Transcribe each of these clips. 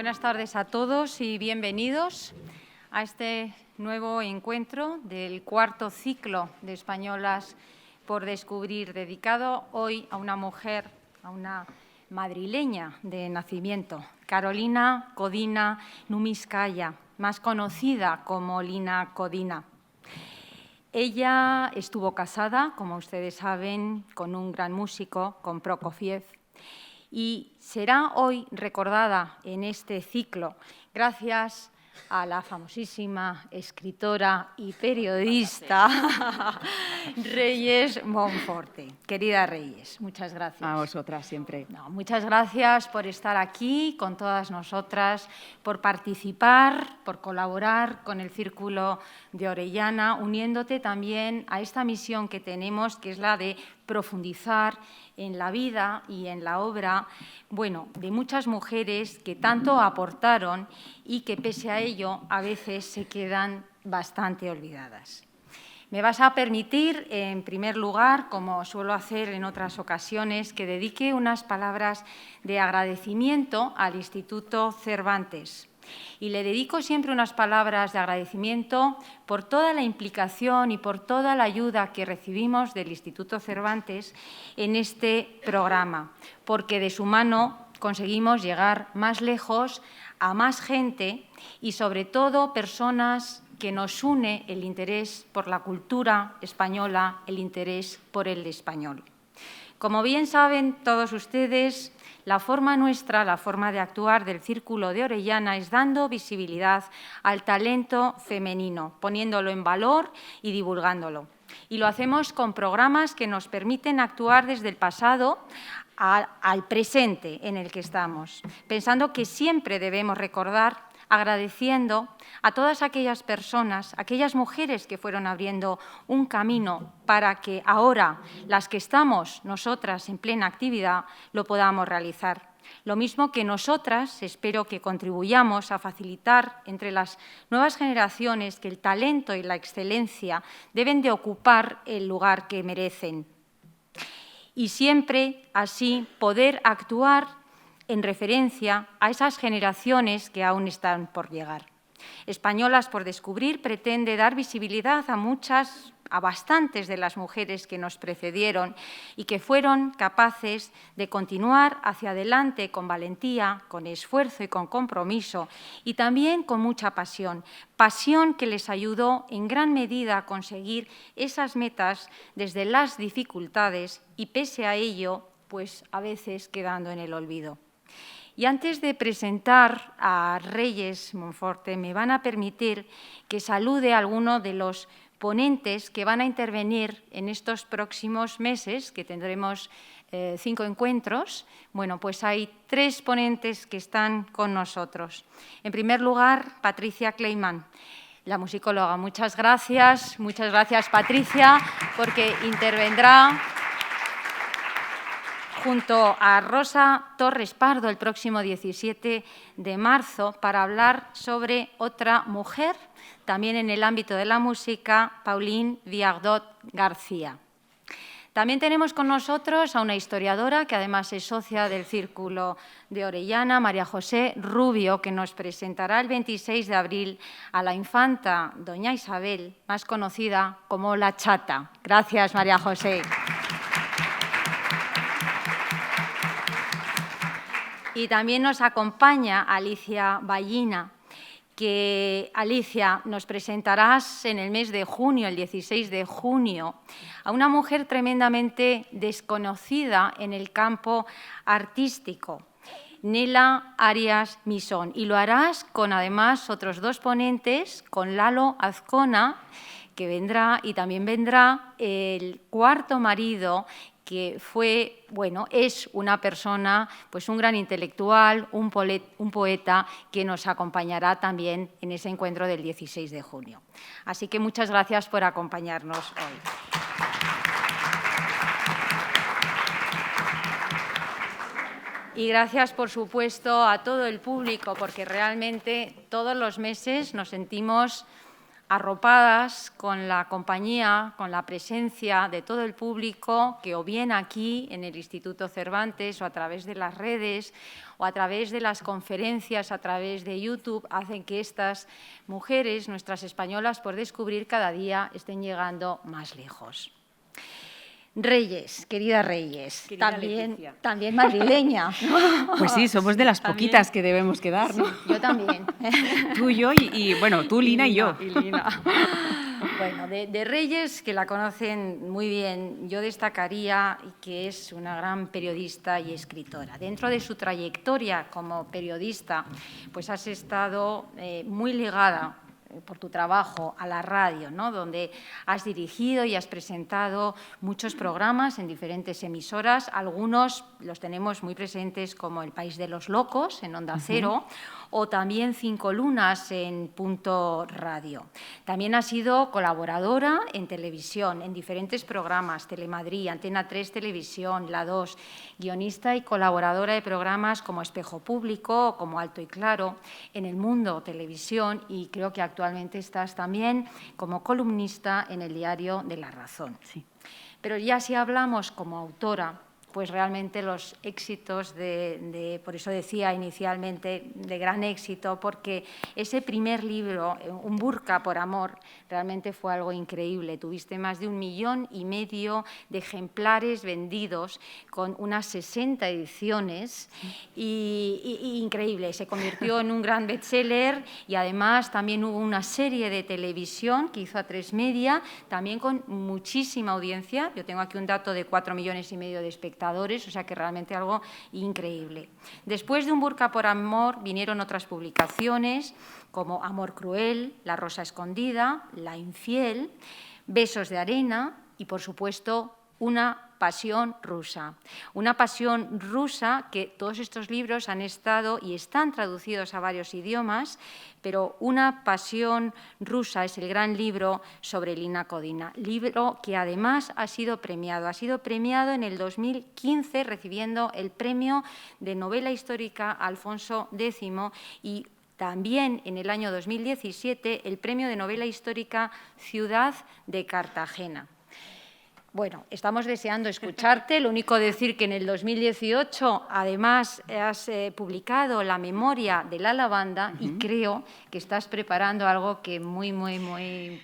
Buenas tardes a todos y bienvenidos a este nuevo encuentro del cuarto ciclo de Españolas por Descubrir, dedicado hoy a una mujer, a una madrileña de nacimiento, Carolina Codina Numiscaya, más conocida como Lina Codina. Ella estuvo casada, como ustedes saben, con un gran músico, con Prokofiev, y será hoy recordada en este ciclo gracias a la famosísima escritora y periodista Reyes Monforte. Querida Reyes, muchas gracias. A vosotras siempre. Muchas gracias por estar aquí con todas nosotras, por participar, por colaborar con el Círculo de Orellana, uniéndote también a esta misión que tenemos, que es la de profundizar en la vida y en la obra, de muchas mujeres que tanto aportaron y que, pese a ello, a veces se quedan bastante olvidadas. Me vas a permitir, en primer lugar, como suelo hacer en otras ocasiones, que dedique unas palabras de agradecimiento al Instituto Cervantes. Y le dedico siempre unas palabras de agradecimiento por toda la implicación y por toda la ayuda que recibimos del Instituto Cervantes en este programa, porque de su mano conseguimos llegar más lejos, a más gente y, sobre todo, personas que nos une el interés por la cultura española, el interés por el español. Como bien saben todos ustedes, la forma nuestra, la forma de actuar del Círculo de Orellana es dando visibilidad al talento femenino, poniéndolo en valor y divulgándolo. Y lo hacemos con programas que nos permiten actuar desde el pasado al presente en el que estamos, pensando que siempre debemos recordar, agradeciendo a todas aquellas personas, aquellas mujeres que fueron abriendo un camino para que ahora, las que estamos nosotras en plena actividad, lo podamos realizar. Lo mismo que nosotras, espero que contribuyamos a facilitar entre las nuevas generaciones que el talento y la excelencia deben de ocupar el lugar que merecen. Y siempre así poder actuar en referencia a esas generaciones que aún están por llegar. Españolas por Descubrir pretende dar visibilidad a bastantes de las mujeres que nos precedieron y que fueron capaces de continuar hacia adelante con valentía, con esfuerzo y con compromiso, y también con mucha pasión. Pasión que les ayudó en gran medida a conseguir esas metas desde las dificultades y, pese a ello, pues a veces quedando en el olvido. Y antes de presentar a Reyes Monforte, me van a permitir que salude a alguno de los ponentes que van a intervenir en estos próximos meses, que tendremos 5 encuentros. Pues hay 3 ponentes que están con nosotros. En primer lugar, Patricia Kleiman, la musicóloga. Muchas gracias, Patricia, porque intervendrá junto a Rosa Torres Pardo el próximo 17 de marzo para hablar sobre otra mujer, también en el ámbito de la música, Pauline Viardot García. También tenemos con nosotros a una historiadora que además es socia del Círculo de Orellana, María José Rubio, que nos presentará el 26 de abril a la infanta doña Isabel, más conocida como la Chata. Gracias, María José. Y también nos acompaña Alicia Ballina, que, Alicia, nos presentarás en el mes de junio, el 16 de junio, a una mujer tremendamente desconocida en el campo artístico, Nela Arias Misón. Y lo harás con, además, otros 2 ponentes, con Lalo Azcona, que vendrá, y también vendrá el cuarto marido, que es una persona, un gran intelectual, un poeta que nos acompañará también en ese encuentro del 16 de junio. Así que muchas gracias por acompañarnos hoy. Y gracias, por supuesto, a todo el público, porque realmente todos los meses nos sentimos arropadas con la compañía, con la presencia de todo el público que o bien aquí en el Instituto Cervantes o a través de las redes o a través de las conferencias, a través de YouTube, hacen que estas mujeres, nuestras españolas por descubrir, cada día estén llegando más lejos. Reyes, querida Reyes, querida también madrileña. Pues sí, somos de las poquitas que debemos quedar, ¿no? Sí, yo también. Tú y yo y bueno, tú, Lina y yo. Y Lina. Bueno, de Reyes, que la conocen muy bien, yo destacaría que es una gran periodista y escritora. Dentro de su trayectoria como periodista, pues has estado muy ligada por tu trabajo a la radio, ¿no? Donde has dirigido y has presentado muchos programas en diferentes emisoras. Algunos los tenemos muy presentes, como El País de los Locos, en Onda Cero, o también Cinco Lunas en Punto Radio. También has sido colaboradora en televisión, en diferentes programas, Telemadrid, Antena 3 Televisión, La 2, guionista y colaboradora de programas como Espejo Público o como Alto y Claro, en El Mundo Televisión, y creo que actualmente estás también como columnista en el diario de La Razón. Sí. Pero ya si hablamos como autora, pues realmente los éxitos por eso decía inicialmente, de gran éxito, porque ese primer libro, Un burka por amor, realmente fue algo increíble. Tuviste más de 1,5 millones de ejemplares vendidos, con unas 60 ediciones, y increíble. Se convirtió en un gran bestseller y además también hubo una serie de televisión que hizo A3 Media, también con muchísima audiencia. Yo tengo aquí un dato de 4,5 millones de espectadores, o sea que realmente algo increíble. Después de Un burka por amor vinieron otras publicaciones como Amor cruel, La rosa escondida, La infiel, Besos de arena y, por supuesto, Una pasión rusa. Una pasión rusa que todos estos libros han estado y están traducidos a varios idiomas, pero Una pasión rusa es el gran libro sobre Lina Codina, libro que además ha sido premiado en el 2015 recibiendo el premio de novela histórica Alfonso X y también en el año 2017 el premio de novela histórica Ciudad de Cartagena. Bueno, estamos deseando escucharte. Lo único decir que en el 2018, además, has publicado la memoria de la lavanda y creo que estás preparando algo que muy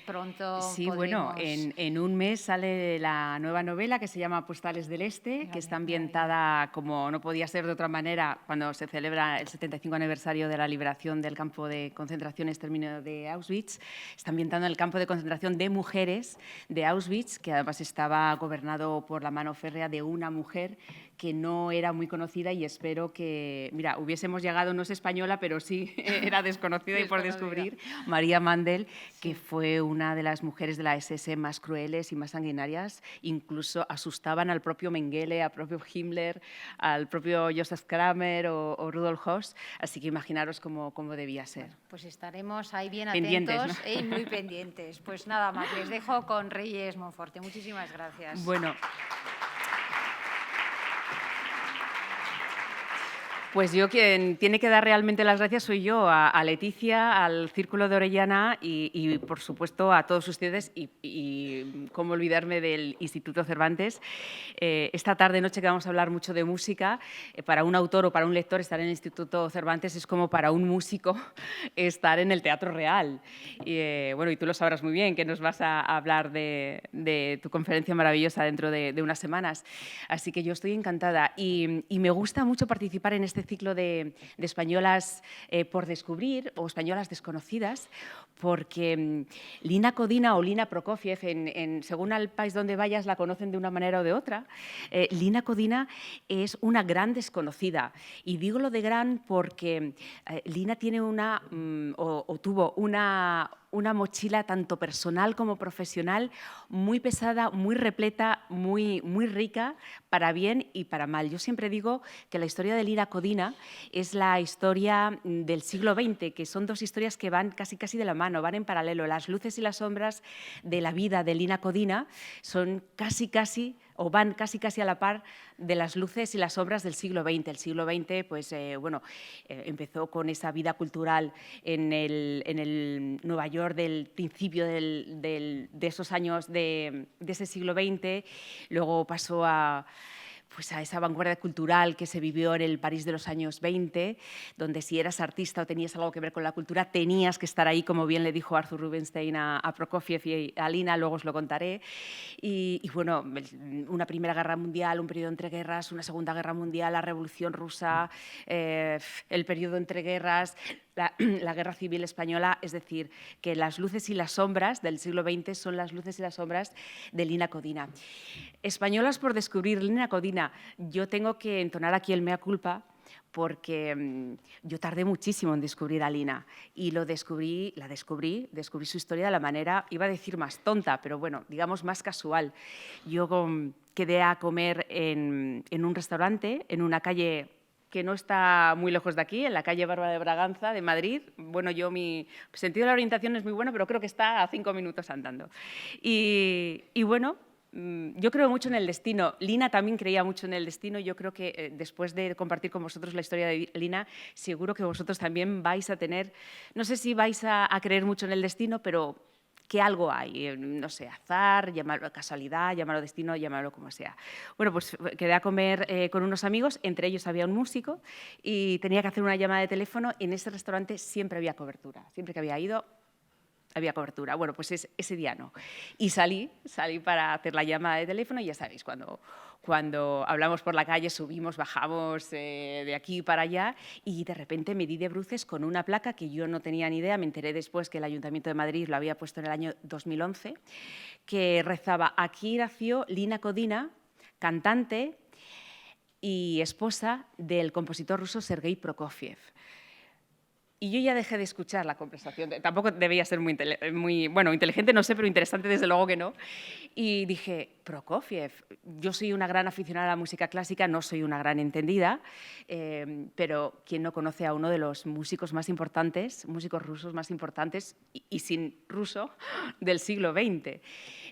pronto Sí, podremos... bueno, en un mes sale la nueva novela que se llama Postales del Este, que está ambientada, como no podía ser de otra manera, cuando se celebra el 75 aniversario de la liberación del campo de concentración exterminio de Auschwitz. Está ambientada en el campo de concentración de mujeres de Auschwitz, que además estaba gobernado por la mano férrea de una mujer que no era muy conocida y espero que, mira, hubiésemos llegado, no es española, pero sí era desconocida y por descubrir, María Mandel, que fue una de las mujeres de la SS más crueles y más sanguinarias, incluso asustaban al propio Mengele, al propio Himmler, al propio Joseph Kramer o Rudolf Höss, así que imaginaros cómo debía ser. Pues estaremos ahí bien pendientes, atentos, ¿no? Y muy pendientes. Pues nada más, les dejo con Reyes Monforte. Muchísimas gracias. Bueno. Pues yo quien tiene que dar realmente las gracias soy yo, a Leticia, al Círculo de Orellana y por supuesto, a todos ustedes y cómo olvidarme del Instituto Cervantes. Esta tarde-noche que vamos a hablar mucho de música, para un autor o para un lector estar en el Instituto Cervantes es como para un músico estar en el Teatro Real. Bueno, y tú lo sabrás muy bien, que nos vas a hablar de tu conferencia maravillosa dentro de unas semanas. Así que yo estoy encantada y me gusta mucho participar en este ciclo de españolas por descubrir o españolas desconocidas, porque Lina Codina o Lina Prokofiev, según al país donde vayas, la conocen de una manera o de otra. Lina Codina es una gran desconocida y digo lo de gran porque Lina tiene tuvo una mochila tanto personal como profesional muy pesada, muy repleta, muy rica, para bien y para mal. Yo siempre digo que la historia de Lina Codina es la historia del siglo XX, que son dos historias que van casi de la mano, van en paralelo. Las luces y las sombras de la vida de Lina Codina son casi o van casi a la par de las luces y las sombras del siglo XX. El siglo XX pues, empezó con esa vida cultural en el Nueva York del principio de esos años de ese siglo XX, luego pasó pues a esa vanguardia cultural que se vivió en el París de los años 20, donde si eras artista o tenías algo que ver con la cultura, tenías que estar ahí, como bien le dijo Arthur Rubinstein a Prokofiev y a Lina, luego os lo contaré. Y bueno, una Primera Guerra Mundial, un periodo entre guerras, una Segunda Guerra Mundial, la Revolución Rusa, el periodo entre guerras, la Guerra Civil Española, es decir, que las luces y las sombras del siglo XX son las luces y las sombras de Lina Codina. Españolas por descubrir, Lina Codina. Yo tengo que entonar aquí el mea culpa porque yo tardé muchísimo en descubrir a Lina y descubrí su historia de la manera, iba a decir más tonta, pero bueno, digamos más casual. Yo quedé a comer en un restaurante, en una calle que no está muy lejos de aquí, en la calle Bárbara de Braganza de Madrid. Bueno, mi sentido de la orientación es muy bueno, pero creo que está a 5 minutos andando. Y bueno, yo creo mucho en el destino. Lina también creía mucho en el destino. Yo creo que después de compartir con vosotros la historia de Lina, seguro que vosotros también vais a tener, no sé si vais a creer mucho en el destino, pero que algo hay, no sé, azar, llamarlo casualidad, llamarlo destino, llamarlo como sea. Bueno, pues quedé a comer con unos amigos, entre ellos había un músico y tenía que hacer una llamada de teléfono. En ese restaurante siempre había cobertura, siempre que había ido había cobertura. Bueno, pues ese día no. Y salí para hacer la llamada de teléfono y ya sabéis, cuando hablamos por la calle, subimos, bajamos de aquí para allá y de repente me di de bruces con una placa que yo no tenía ni idea, me enteré después que el Ayuntamiento de Madrid lo había puesto en el año 2011, que rezaba: aquí nació Lina Codina, cantante y esposa del compositor ruso Sergei Prokofiev. Y yo ya dejé de escuchar la conversación. Tampoco debía ser muy bueno, inteligente, no sé, pero interesante desde luego que no. Y dije, Prokofiev, yo soy una gran aficionada a la música clásica, no soy una gran entendida, pero ¿quién no conoce a uno de los músicos más importantes, músicos rusos más importantes y sin ruso del siglo XX?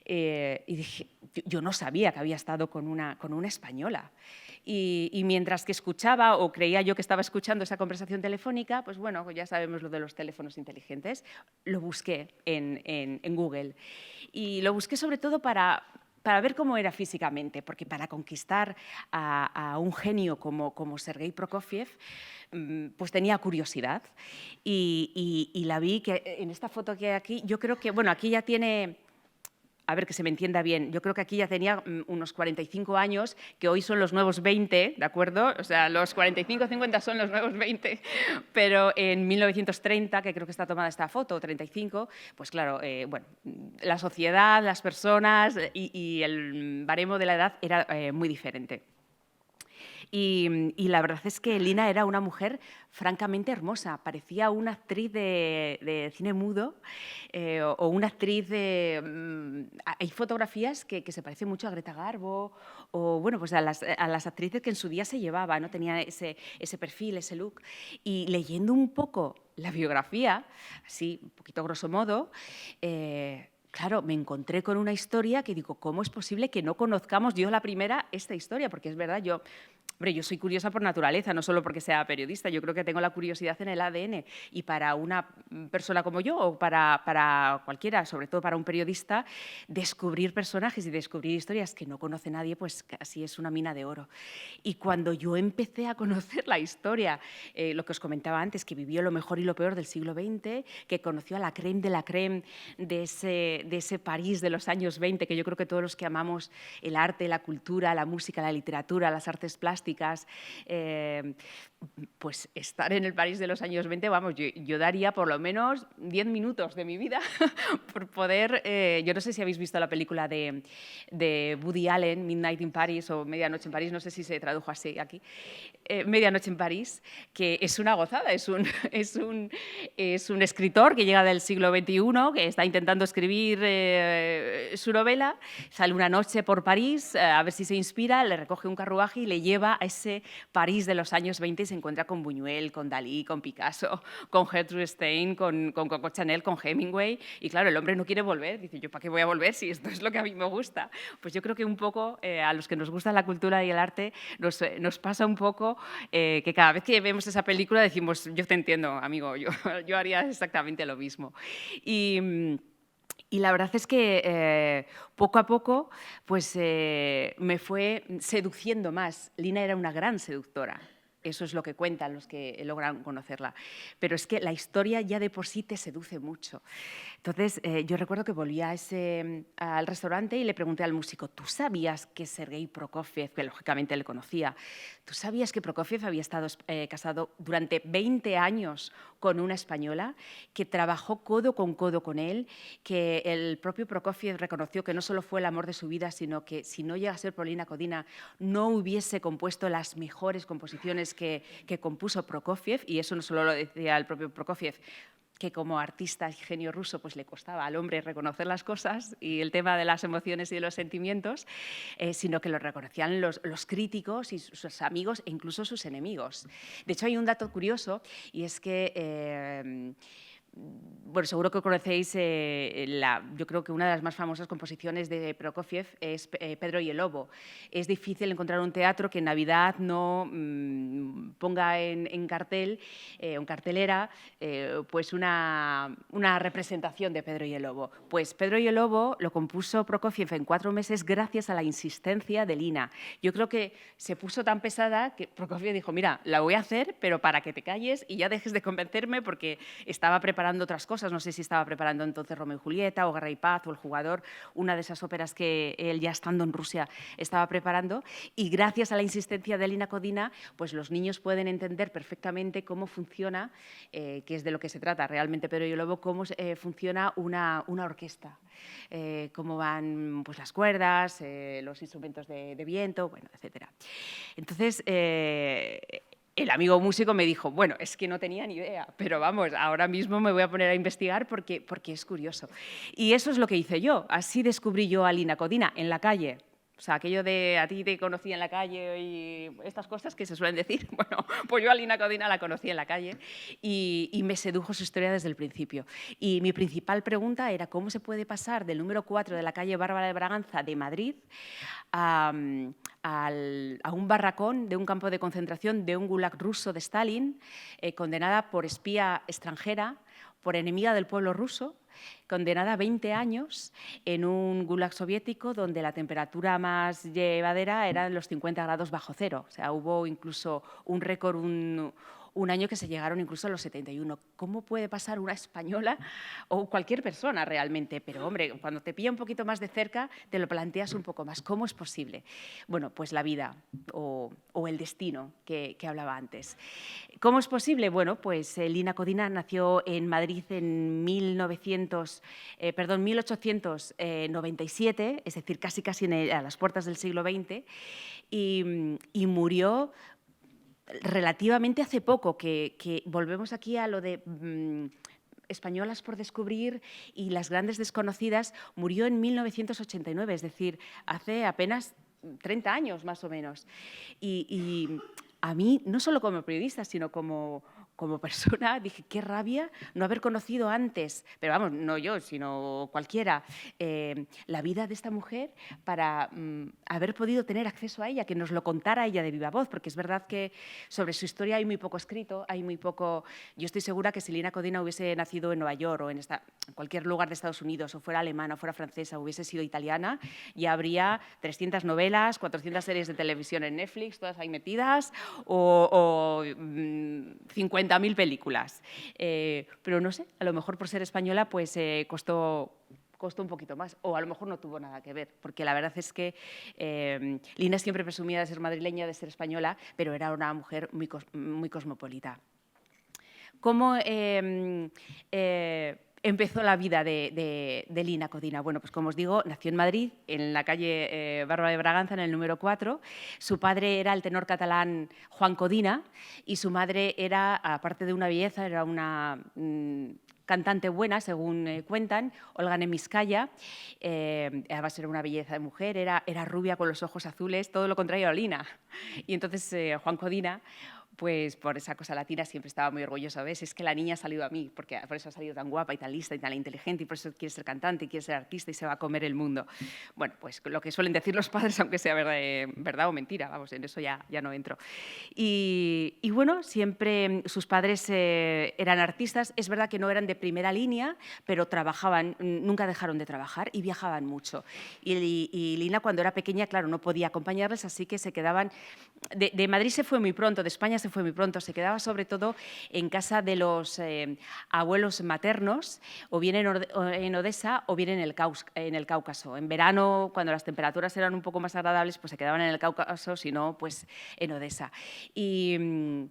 Y dije, yo no sabía que había estado con una española. Y mientras que escuchaba, o creía yo que estaba escuchando esa conversación telefónica, pues bueno, ya sabemos lo de los teléfonos inteligentes, lo busqué en Google. Y lo busqué sobre todo para ver cómo era físicamente, porque para conquistar a un genio como Sergei Prokofiev, pues tenía curiosidad. Y la vi que en esta foto que hay aquí, yo creo que, bueno, aquí ya tiene... A ver, que se me entienda bien, yo creo que aquí ya tenía unos 45 años, que hoy son los nuevos 20, ¿de acuerdo? O sea, los 45 50 son los nuevos 20, pero en 1930, que creo que está tomada esta foto, 35, pues claro, bueno, la sociedad, las personas y el baremo de la edad era muy diferente. Y la verdad es que Lina era una mujer francamente hermosa, parecía una actriz de cine mudo o una actriz de... hay fotografías que se parecen mucho a Greta Garbo o bueno, pues a las actrices que en su día se llevaba, ¿no? Tenía ese perfil, ese look. Y leyendo un poco la biografía, así, un poquito grosso modo, claro, me encontré con una historia que digo, ¿cómo es posible que no conozcamos, yo la primera, esta historia? Porque es verdad, yo soy curiosa por naturaleza, no solo porque sea periodista, yo creo que tengo la curiosidad en el ADN y para una persona como yo o para cualquiera, sobre todo para un periodista, descubrir personajes y descubrir historias que no conoce nadie, pues casi es una mina de oro. Y cuando yo empecé a conocer la historia, lo que os comentaba antes, que vivió lo mejor y lo peor del siglo XX, que conoció a la crème de la crème de ese París de los años 20, que yo creo que todos los que amamos el arte, la cultura, la música, la literatura, las artes plásticas, pues estar en el París de los años 20, vamos, yo daría por lo menos 10 minutos de mi vida por poder... yo no sé si habéis visto la película de Woody Allen, Midnight in Paris o Medianoche en París, no sé si se tradujo así aquí, Medianoche en París, que es una gozada, es un escritor que llega del siglo XXI, que está intentando escribir su novela, sale una noche por París a ver si se inspira, le recoge un carruaje y le lleva a ese París de los años 20 y se se encuentra con Buñuel, con Dalí, con Picasso, con Gertrude Stein, con Coco Chanel, con Hemingway. Y claro, el hombre no quiere volver. Dice, ¿yo para qué voy a volver si esto es lo que a mí me gusta? Pues yo creo que un poco a los que nos gusta la cultura y el arte nos pasa un poco que cada vez que vemos esa película decimos, yo te entiendo, amigo, yo haría exactamente lo mismo. Y la verdad es que poco a poco pues, me fue seduciendo más. Lina era una gran seductora. Eso es lo que cuentan los que logran conocerla. Pero es que la historia ya de por sí te seduce mucho. Entonces, yo recuerdo que volví al restaurante y le pregunté al músico, ¿tú sabías que Sergei Prokofiev, que lógicamente le conocía, ¿tú sabías que Prokofiev había estado casado durante 20 años con una española, que trabajó codo con él, que el propio Prokofiev reconoció que no solo fue el amor de su vida, sino que si no llega a ser por Lina Codina, no hubiese compuesto las mejores composiciones que compuso Prokofiev? Y eso no solo lo decía el propio Prokofiev, que como artista y genio ruso pues le costaba al hombre reconocer las cosas y el tema de las emociones y de los sentimientos, sino que lo reconocían los críticos y sus amigos e incluso sus enemigos. De hecho, hay un dato curioso y es que bueno, seguro que conocéis, yo creo que una de las más famosas composiciones de Prokofiev es Pedro y el Lobo. Es difícil encontrar un teatro que en Navidad no ponga en cartel, en cartelera, pues una representación de Pedro y el Lobo. Pues Pedro y el Lobo lo compuso Prokofiev en 4 meses gracias a la insistencia de Lina. Yo creo que se puso tan pesada que Prokofiev dijo, mira, la voy a hacer, pero para que te calles y ya dejes de convencerme, porque estaba preparando otras cosas. No sé si estaba preparando entonces Romeo y Julieta o Guerra y Paz o El Jugador, una de esas óperas que él, ya estando en Rusia, estaba preparando. Y gracias a la insistencia de Lina Codina, pues los niños pueden entender perfectamente cómo funciona, que es de lo que se trata realmente Pedro y el Lobo, cómo funciona una orquesta, cómo van pues, las cuerdas, los instrumentos de viento, bueno, etcétera. Entonces, el amigo músico me dijo, bueno, es que no tenía ni idea, pero vamos, ahora mismo me voy a poner a investigar porque es curioso. Y eso es lo que hice yo. Así descubrí yo a Lina Codina en la calle. O sea, aquello de a ti te conocí en la calle y estas cosas que se suelen decir. Bueno, pues yo a Lina Codina la conocí en la calle y me sedujo su historia desde el principio. Y mi principal pregunta era cómo se puede pasar del número 4 de la calle Bárbara de Braganza de Madrid a un barracón de un campo de concentración de un gulag ruso de Stalin, condenada por espía extranjera, por enemiga del pueblo ruso, condenada a 20 años en un gulag soviético donde la temperatura más llevadera era los 50 grados bajo cero. O sea, hubo incluso un récord, un año que se llegaron incluso a los 71. ¿Cómo puede pasar una española o cualquier persona realmente? Pero, hombre, cuando te pilla un poquito más de cerca, te lo planteas un poco más. ¿Cómo es posible? Bueno, pues la vida o el destino que hablaba antes. ¿Cómo es posible? Bueno, pues Lina Codina nació en Madrid en 1897, es decir, casi a las puertas del siglo XX, y murió relativamente hace poco, que volvemos aquí a lo de españolas por descubrir y las grandes desconocidas. Murió en 1989, es decir, hace apenas 30 años más o menos. Y a mí, no solo como periodista, sino como persona, dije, qué rabia no haber conocido antes, pero vamos, no yo, sino cualquiera, la vida de esta mujer para haber podido tener acceso a ella, que nos lo contara ella de viva voz, porque es verdad que sobre su historia hay muy poco escrito, hay muy poco. Yo estoy segura que si Lina Codina hubiese nacido en Nueva York o en cualquier lugar de Estados Unidos, o fuera alemana, o fuera francesa, o hubiese sido italiana, ya habría 300 novelas, 400 series de televisión en Netflix, todas ahí metidas, o 50.000 películas. Pero no sé, a lo mejor por ser española pues costó un poquito más, o a lo mejor no tuvo nada que ver, porque la verdad es que Lina siempre presumía de ser madrileña, de ser española, pero era una mujer muy cosmopolita. ¿Cómo empezó la vida de Lina Codina? Bueno, pues como os digo, nació en Madrid, en la calle Bárbara de Braganza, en el número 4. Su padre era el tenor catalán Juan Codina y su madre era, aparte de una belleza, era una cantante buena, según cuentan, Olga Nemizkaya. Además era una belleza de mujer, era rubia con los ojos azules, todo lo contrario a Lina. Y entonces Juan Codina pues por esa cosa latina siempre estaba muy orgullosa. ¿Ves? Es que la niña ha salido a mí, porque por eso ha salido tan guapa y tan lista y tan inteligente y por eso quiere ser cantante y quiere ser artista y se va a comer el mundo. Bueno, pues lo que suelen decir los padres, aunque sea verdad o mentira, vamos, en eso ya no entro. Y bueno, siempre sus padres eran artistas. Es verdad que no eran de primera línea, pero trabajaban, nunca dejaron de trabajar y viajaban mucho. Y Lina, cuando era pequeña, claro, no podía acompañarles, así que se quedaban... De Madrid se fue muy pronto, de España se fue muy pronto, se quedaba sobre todo en casa de los abuelos maternos, o bien en Odessa o bien en el Cáucaso. En verano, cuando las temperaturas eran un poco más agradables, pues se quedaban en el Cáucaso, si no, pues en Odessa. Y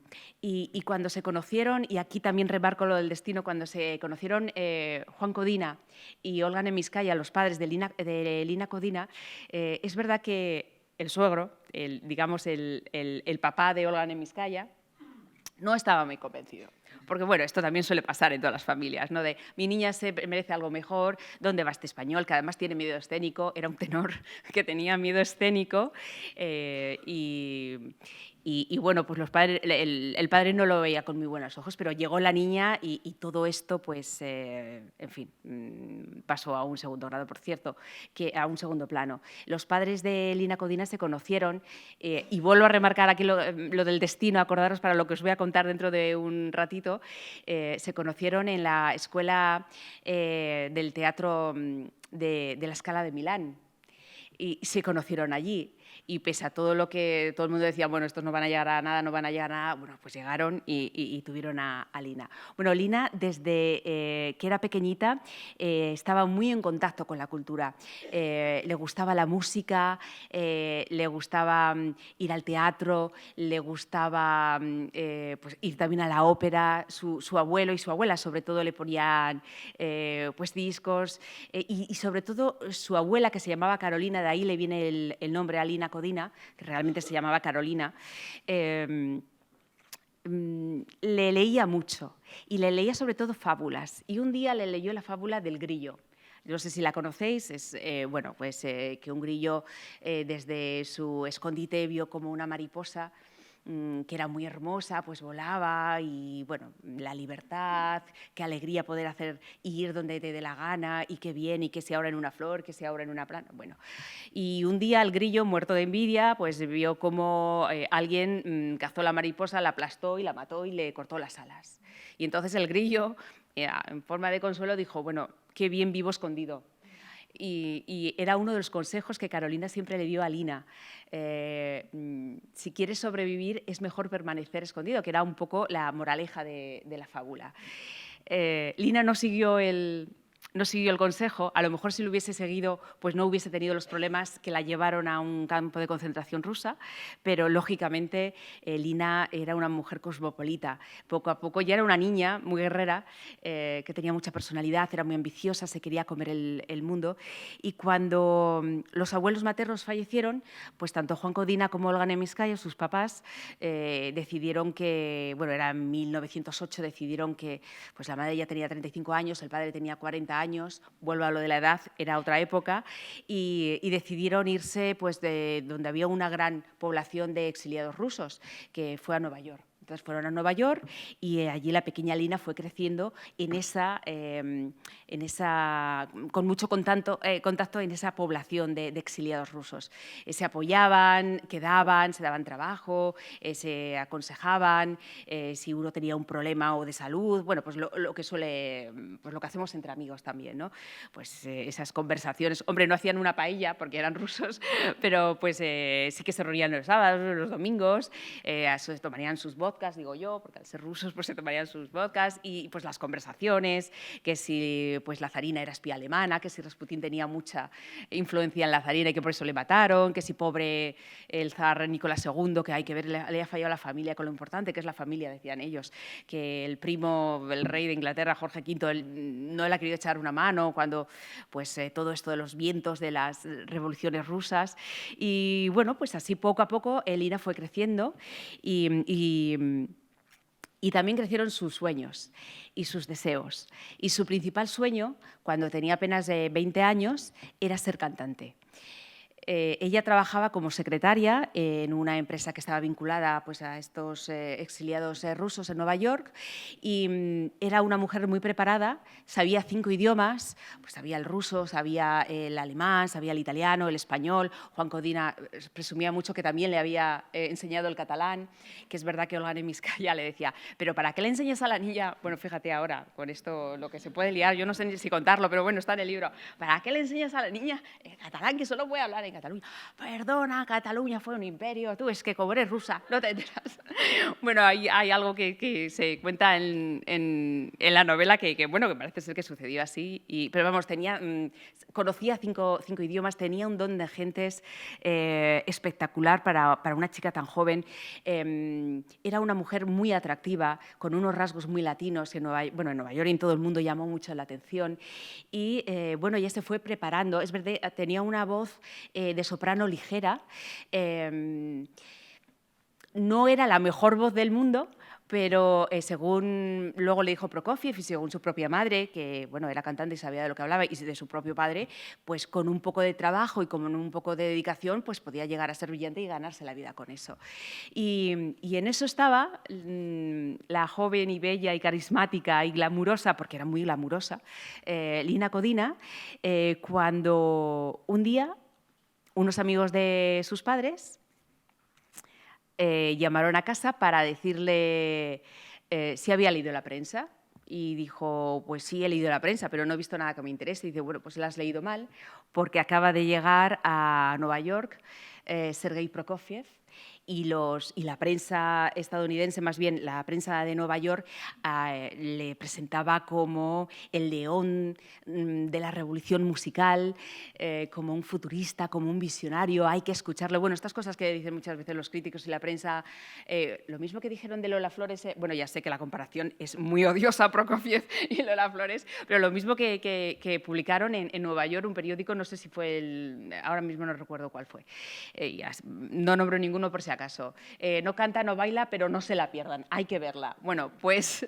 cuando se conocieron, y aquí también remarco lo del destino, cuando se conocieron Juan Codina y Olga Nemiskaya, los padres de Lina Codina, es verdad que el suegro, digamos el papá de Olga Nemiskaya, no estaba muy convencido. Porque, bueno, esto también suele pasar en todas las familias, ¿no? De mi niña se merece algo mejor, ¿dónde va este español? Que además tiene miedo escénico, era un tenor que tenía miedo escénico y bueno, pues los padres, el padre no lo veía con muy buenos ojos, pero llegó la niña y todo esto, pues, en fin, pasó a un segundo grado, por cierto, a un segundo plano. Los padres de Lina Codina se conocieron y vuelvo a remarcar aquí lo del destino, acordaros para lo que os voy a contar dentro de un ratito, se conocieron en la escuela del teatro de la Scala de Milán y se conocieron allí. Y pese a todo lo que todo el mundo decía, bueno, estos no van a llegar a nada, no van a llegar a nada, bueno, pues llegaron y tuvieron a Lina. Bueno, Lina, desde que era pequeñita, estaba muy en contacto con la cultura. Le gustaba la música, le gustaba ir al teatro, le gustaba pues, ir también a la ópera. Su abuelo y su abuela, sobre todo, le ponían pues, discos y sobre todo su abuela, que se llamaba Carolina, de ahí le viene el nombre a Lina Codina, que realmente se llamaba Carolina, le leía mucho y le leía sobre todo fábulas. Y un día le leyó la fábula del grillo. No sé si la conocéis, es bueno, pues, que un grillo desde su escondite vio como una mariposa que era muy hermosa, pues volaba y, bueno, la libertad, qué alegría poder hacer y ir donde te dé la gana y qué bien, y que sea ahora en una flor, que sea ahora en una planta, bueno. Y un día el grillo, muerto de envidia, pues vio como alguien cazó la mariposa, la aplastó y la mató y le cortó las alas. Y entonces el grillo, en forma de consuelo, dijo, bueno, qué bien vivo escondido. Y era uno de los consejos que Carolina siempre le dio a Lina. Si quieres sobrevivir, es mejor permanecer escondido, que era un poco la moraleja de la fábula. Lina no siguió el consejo, a lo mejor si lo hubiese seguido, pues no hubiese tenido los problemas que la llevaron a un campo de concentración rusa, pero lógicamente Lina era una mujer cosmopolita. Poco a poco ya era una niña muy guerrera, que tenía mucha personalidad, era muy ambiciosa, se quería comer el mundo. Y cuando los abuelos maternos fallecieron, pues tanto Juan Codina como Olga Nemiskaya, sus papás, decidieron que, bueno, era en 1908, decidieron que pues la madre ya tenía 35 años, el padre tenía 40 años, vuelvo a lo de la edad, era otra época, y decidieron irse pues, de donde había una gran población de exiliados rusos, que fue a Nueva York. Entonces fueron a Nueva York y allí la pequeña Lina fue creciendo con mucho contacto en esa población de exiliados rusos. Se apoyaban, quedaban, se daban trabajo, se aconsejaban si uno tenía un problema o de salud, bueno, pues lo que hacemos entre amigos también, ¿no? Pues esas conversaciones, hombre, no hacían una paella porque eran rusos, pero pues sí que se reunían los sábados, los domingos, se tomarían sus vodkas, digo yo, porque al ser rusos pues se tomarían sus vodkas y pues las conversaciones, que si pues la zarina era espía alemana, que si Rasputín tenía mucha influencia en la zarina y que por eso le mataron, que si pobre el zar Nicolás II, que hay que ver, le ha fallado a la familia con lo importante que es la familia, decían ellos, que el primo, el rey de Inglaterra, Jorge V, no le ha querido echar una mano cuando pues todo esto de los vientos de las revoluciones rusas. Y bueno, pues así poco a poco Lina fue creciendo y también crecieron sus sueños y sus deseos. Y su principal sueño, cuando tenía apenas 20 años, era ser cantante. ella trabajaba como secretaria en una empresa que estaba vinculada pues, a estos exiliados rusos en Nueva York y era una mujer muy preparada, sabía 5 idiomas, pues sabía el ruso, sabía el alemán, sabía el italiano, el español. Juan Codina presumía mucho que también le había enseñado el catalán, que es verdad que Olga Neminskaya le decía, pero ¿para qué le enseñas a la niña? Bueno, fíjate ahora, con esto lo que se puede liar, yo no sé ni si contarlo, pero bueno, está en el libro. ¿Para qué le enseñas a la niña catalán, que solo puede hablar en Cataluña? Perdona, Cataluña fue un imperio, tú es que como eres rusa, no te enteras. Bueno, hay algo que se cuenta en la novela que, bueno, que parece ser que sucedió así, pero vamos, conocía cinco idiomas, tenía un don de gentes espectacular para una chica tan joven. Era una mujer muy atractiva, con unos rasgos muy latinos, en Nueva York y en todo el mundo llamó mucho la atención. Y bueno, ella se fue preparando, es verdad, tenía una voz de soprano ligera, no era la mejor voz del mundo, pero según luego le dijo Prokofiev y según su propia madre, que bueno, era cantante y sabía de lo que hablaba, y de su propio padre, pues con un poco de trabajo y con un poco de dedicación, pues podía llegar a ser brillante y ganarse la vida con eso. Y en eso estaba la joven y bella y carismática y glamurosa, porque era muy glamurosa, Lina Codina, cuando un día unos amigos de sus padres llamaron a casa para decirle si había leído la prensa. Y dijo, pues sí, he leído la prensa, pero no he visto nada que me interese. Y dice, bueno, pues la has leído mal, porque acaba de llegar a Nueva York Sergei Prokofiev y la prensa estadounidense, más bien la prensa de Nueva York, le presentaba como el león de la revolución musical, como un futurista, como un visionario, hay que escucharlo. Bueno, estas cosas que dicen muchas veces los críticos y la prensa, lo mismo que dijeron de Lola Flores, bueno, ya sé que la comparación es muy odiosa a Prokofiev y Lola Flores, pero lo mismo que publicaron en Nueva York, un periódico, no sé si fue ahora mismo no recuerdo cuál fue, no nombro ninguno por si acaso. No canta, no baila, pero no se la pierdan, hay que verla. Bueno, pues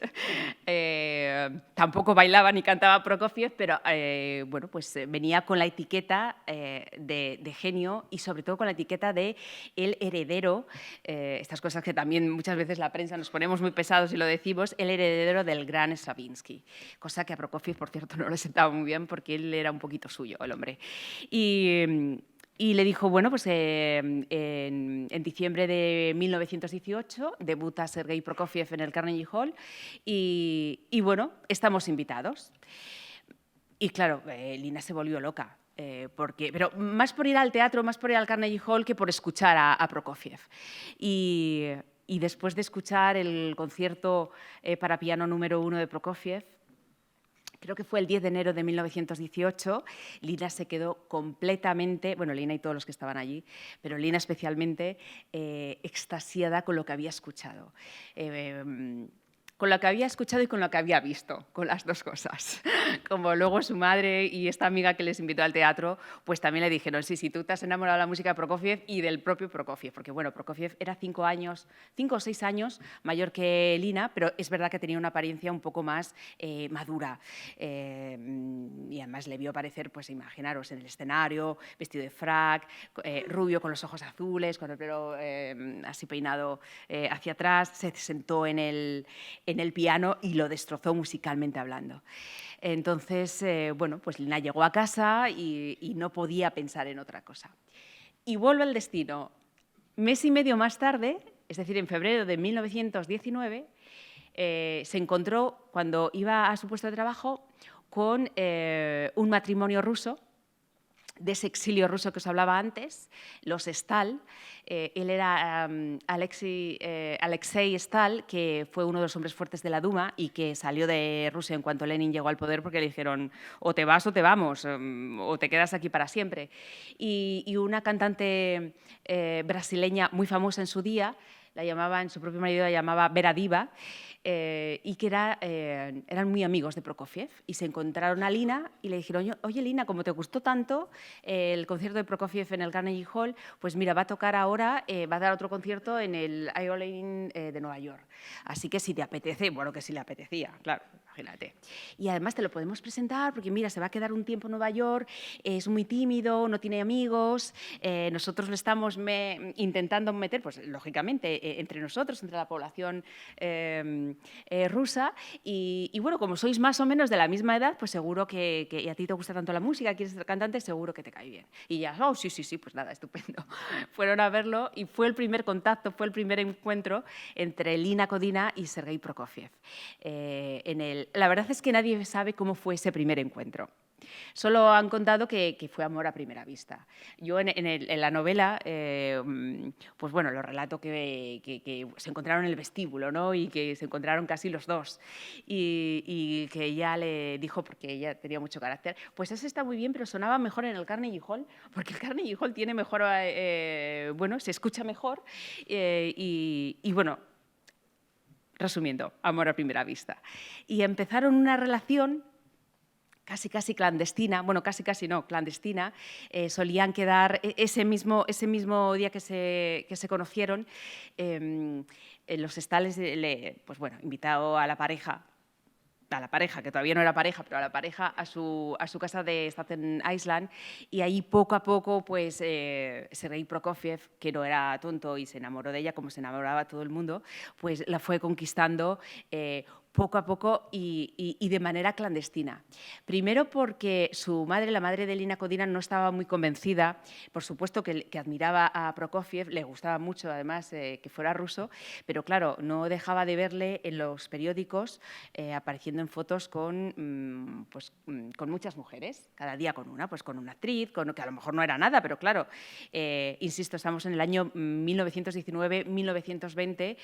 tampoco bailaba ni cantaba Prokofiev, pero bueno, pues venía con la etiqueta de genio y sobre todo con la etiqueta de el heredero, estas cosas que también muchas veces la prensa nos ponemos muy pesados y lo decimos, el heredero del gran Stravinsky, cosa que a Prokofiev, por cierto, no le sentaba muy bien porque él era un poquito suyo, el hombre. Y le dijo, bueno, pues en diciembre de 1918 debuta Sergei Prokofiev en el Carnegie Hall y bueno, estamos invitados. Y claro, Lina se volvió loca, pero más por ir al teatro, más por ir al Carnegie Hall que por escuchar a Prokofiev. Y después de escuchar el concierto para piano número 1 de Prokofiev, creo que fue el 10 de enero de 1918, Lina se quedó completamente, bueno, Lina y todos los que estaban allí, pero Lina especialmente extasiada con lo que había escuchado. Con lo que había escuchado y con lo que había visto, con las dos cosas. Como luego su madre y esta amiga que les invitó al teatro, pues también le dijeron, sí, tú te has enamorado de la música de Prokofiev y del propio Prokofiev, porque bueno, Prokofiev era 5 o 6 años mayor que Lina, pero es verdad que tenía una apariencia un poco más madura. Y además le vio aparecer, pues imaginaros, en el escenario, vestido de frac, rubio con los ojos azules, con el pelo así peinado hacia atrás, se sentó en el piano y lo destrozó musicalmente hablando. Entonces, bueno, pues Lina llegó a casa y no podía pensar en otra cosa. Y vuelve el destino. Mes y medio más tarde, es decir, en febrero de 1919, se encontró, cuando iba a su puesto de trabajo, con un matrimonio ruso, de ese exilio ruso que os hablaba antes, los Stal. Él era Alexei Stal, que fue uno de los hombres fuertes de la Duma y que salió de Rusia en cuanto Lenin llegó al poder porque le dijeron o te vas o te vamos, o te quedas aquí para siempre. Y una cantante brasileña muy famosa en su día, su propio marido la llamaba Vera Diva, y que eran muy amigos de Prokofiev y se encontraron a Lina y le dijeron, oye Lina, como te gustó tanto el concierto de Prokofiev en el Carnegie Hall, pues mira, va a tocar ahora, va a dar otro concierto en el Iowa Lane de Nueva York. Así que si te apetece, bueno, que sí le apetecía, claro. imagínate. Y además te lo podemos presentar porque, mira, se va a quedar un tiempo en Nueva York, es muy tímido, no tiene amigos, nosotros le estamos intentando meter, pues lógicamente, entre nosotros, entre la población rusa, y bueno, como sois más o menos de la misma edad, pues seguro que y a ti te gusta tanto la música, quieres ser cantante, seguro que te cae bien. Y ya, oh, sí, pues nada, estupendo. Fueron a verlo y fue el primer contacto, fue el primer encuentro entre Lina Kodina y Sergei Prokofiev. La verdad es que nadie sabe cómo fue ese primer encuentro. Solo han contado que fue amor a primera vista. Yo en la novela, pues bueno, lo relato que se encontraron en el vestíbulo, ¿no? Y que se encontraron casi los dos. Y que ella le dijo, porque ella tenía mucho carácter, pues eso está muy bien, pero sonaba mejor en el Carnegie Hall, porque el Carnegie Hall tiene mejor, bueno, se escucha mejor. Y bueno, resumiendo, amor a primera vista. Y empezaron una relación casi clandestina, bueno, casi no, clandestina, solían quedar ese mismo día que se conocieron, en los estales, pues bueno, invitado a la pareja, que todavía no era pareja, pero a la pareja a su casa de Staten Island, y ahí poco a poco, pues, Sergei Prokofiev, que no era tonto y se enamoró de ella como se enamoraba todo el mundo, pues la fue conquistando poco a poco y de manera clandestina. Primero porque su madre, la madre de Lina Kodina, no estaba muy convencida, por supuesto que admiraba a Prokofiev, le gustaba mucho además que fuera ruso, pero claro, no dejaba de verle en los periódicos apareciendo en fotos con muchas mujeres, cada día con una, pues con una actriz, que a lo mejor no era nada, pero claro, insisto, estamos en el año 1919, 1920,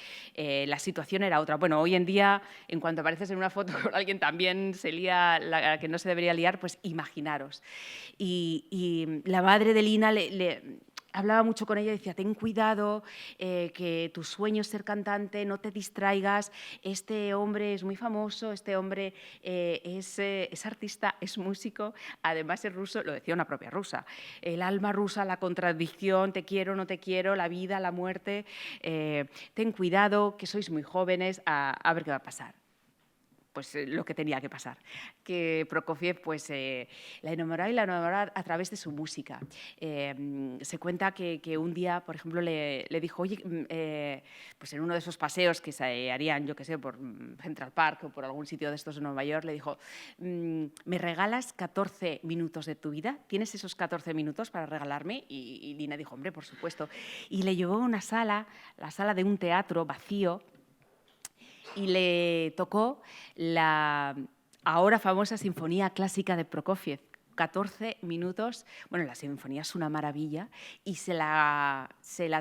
la situación era otra. Bueno, hoy en día, en cuanto apareces en una foto con alguien también se lía la que no se debería liar, pues imaginaros. Y la madre de Lina hablaba mucho con ella y decía, ten cuidado, que tu sueño es ser cantante, no te distraigas, este hombre es muy famoso, este hombre es artista, es músico, además es ruso, lo decía una propia rusa, el alma rusa, la contradicción, te quiero, no te quiero, la vida, la muerte, ten cuidado, que sois muy jóvenes, a ver qué va a pasar. Pues lo que tenía que pasar, que Prokofiev pues, la enamoraba a través de su música. Se cuenta que un día, por ejemplo, le dijo, oye, pues en uno de esos paseos que se harían, yo qué sé, por Central Park o por algún sitio de estos de Nueva York, le dijo, ¿me regalas 14 minutos de tu vida? ¿Tienes esos 14 minutos para regalarme? Y Lina dijo, hombre, por supuesto. Y le llevó a una sala, la sala de un teatro vacío, y le tocó la ahora famosa Sinfonía Clásica de Prokofiev. 14 minutos, bueno, la sinfonía es una maravilla y se la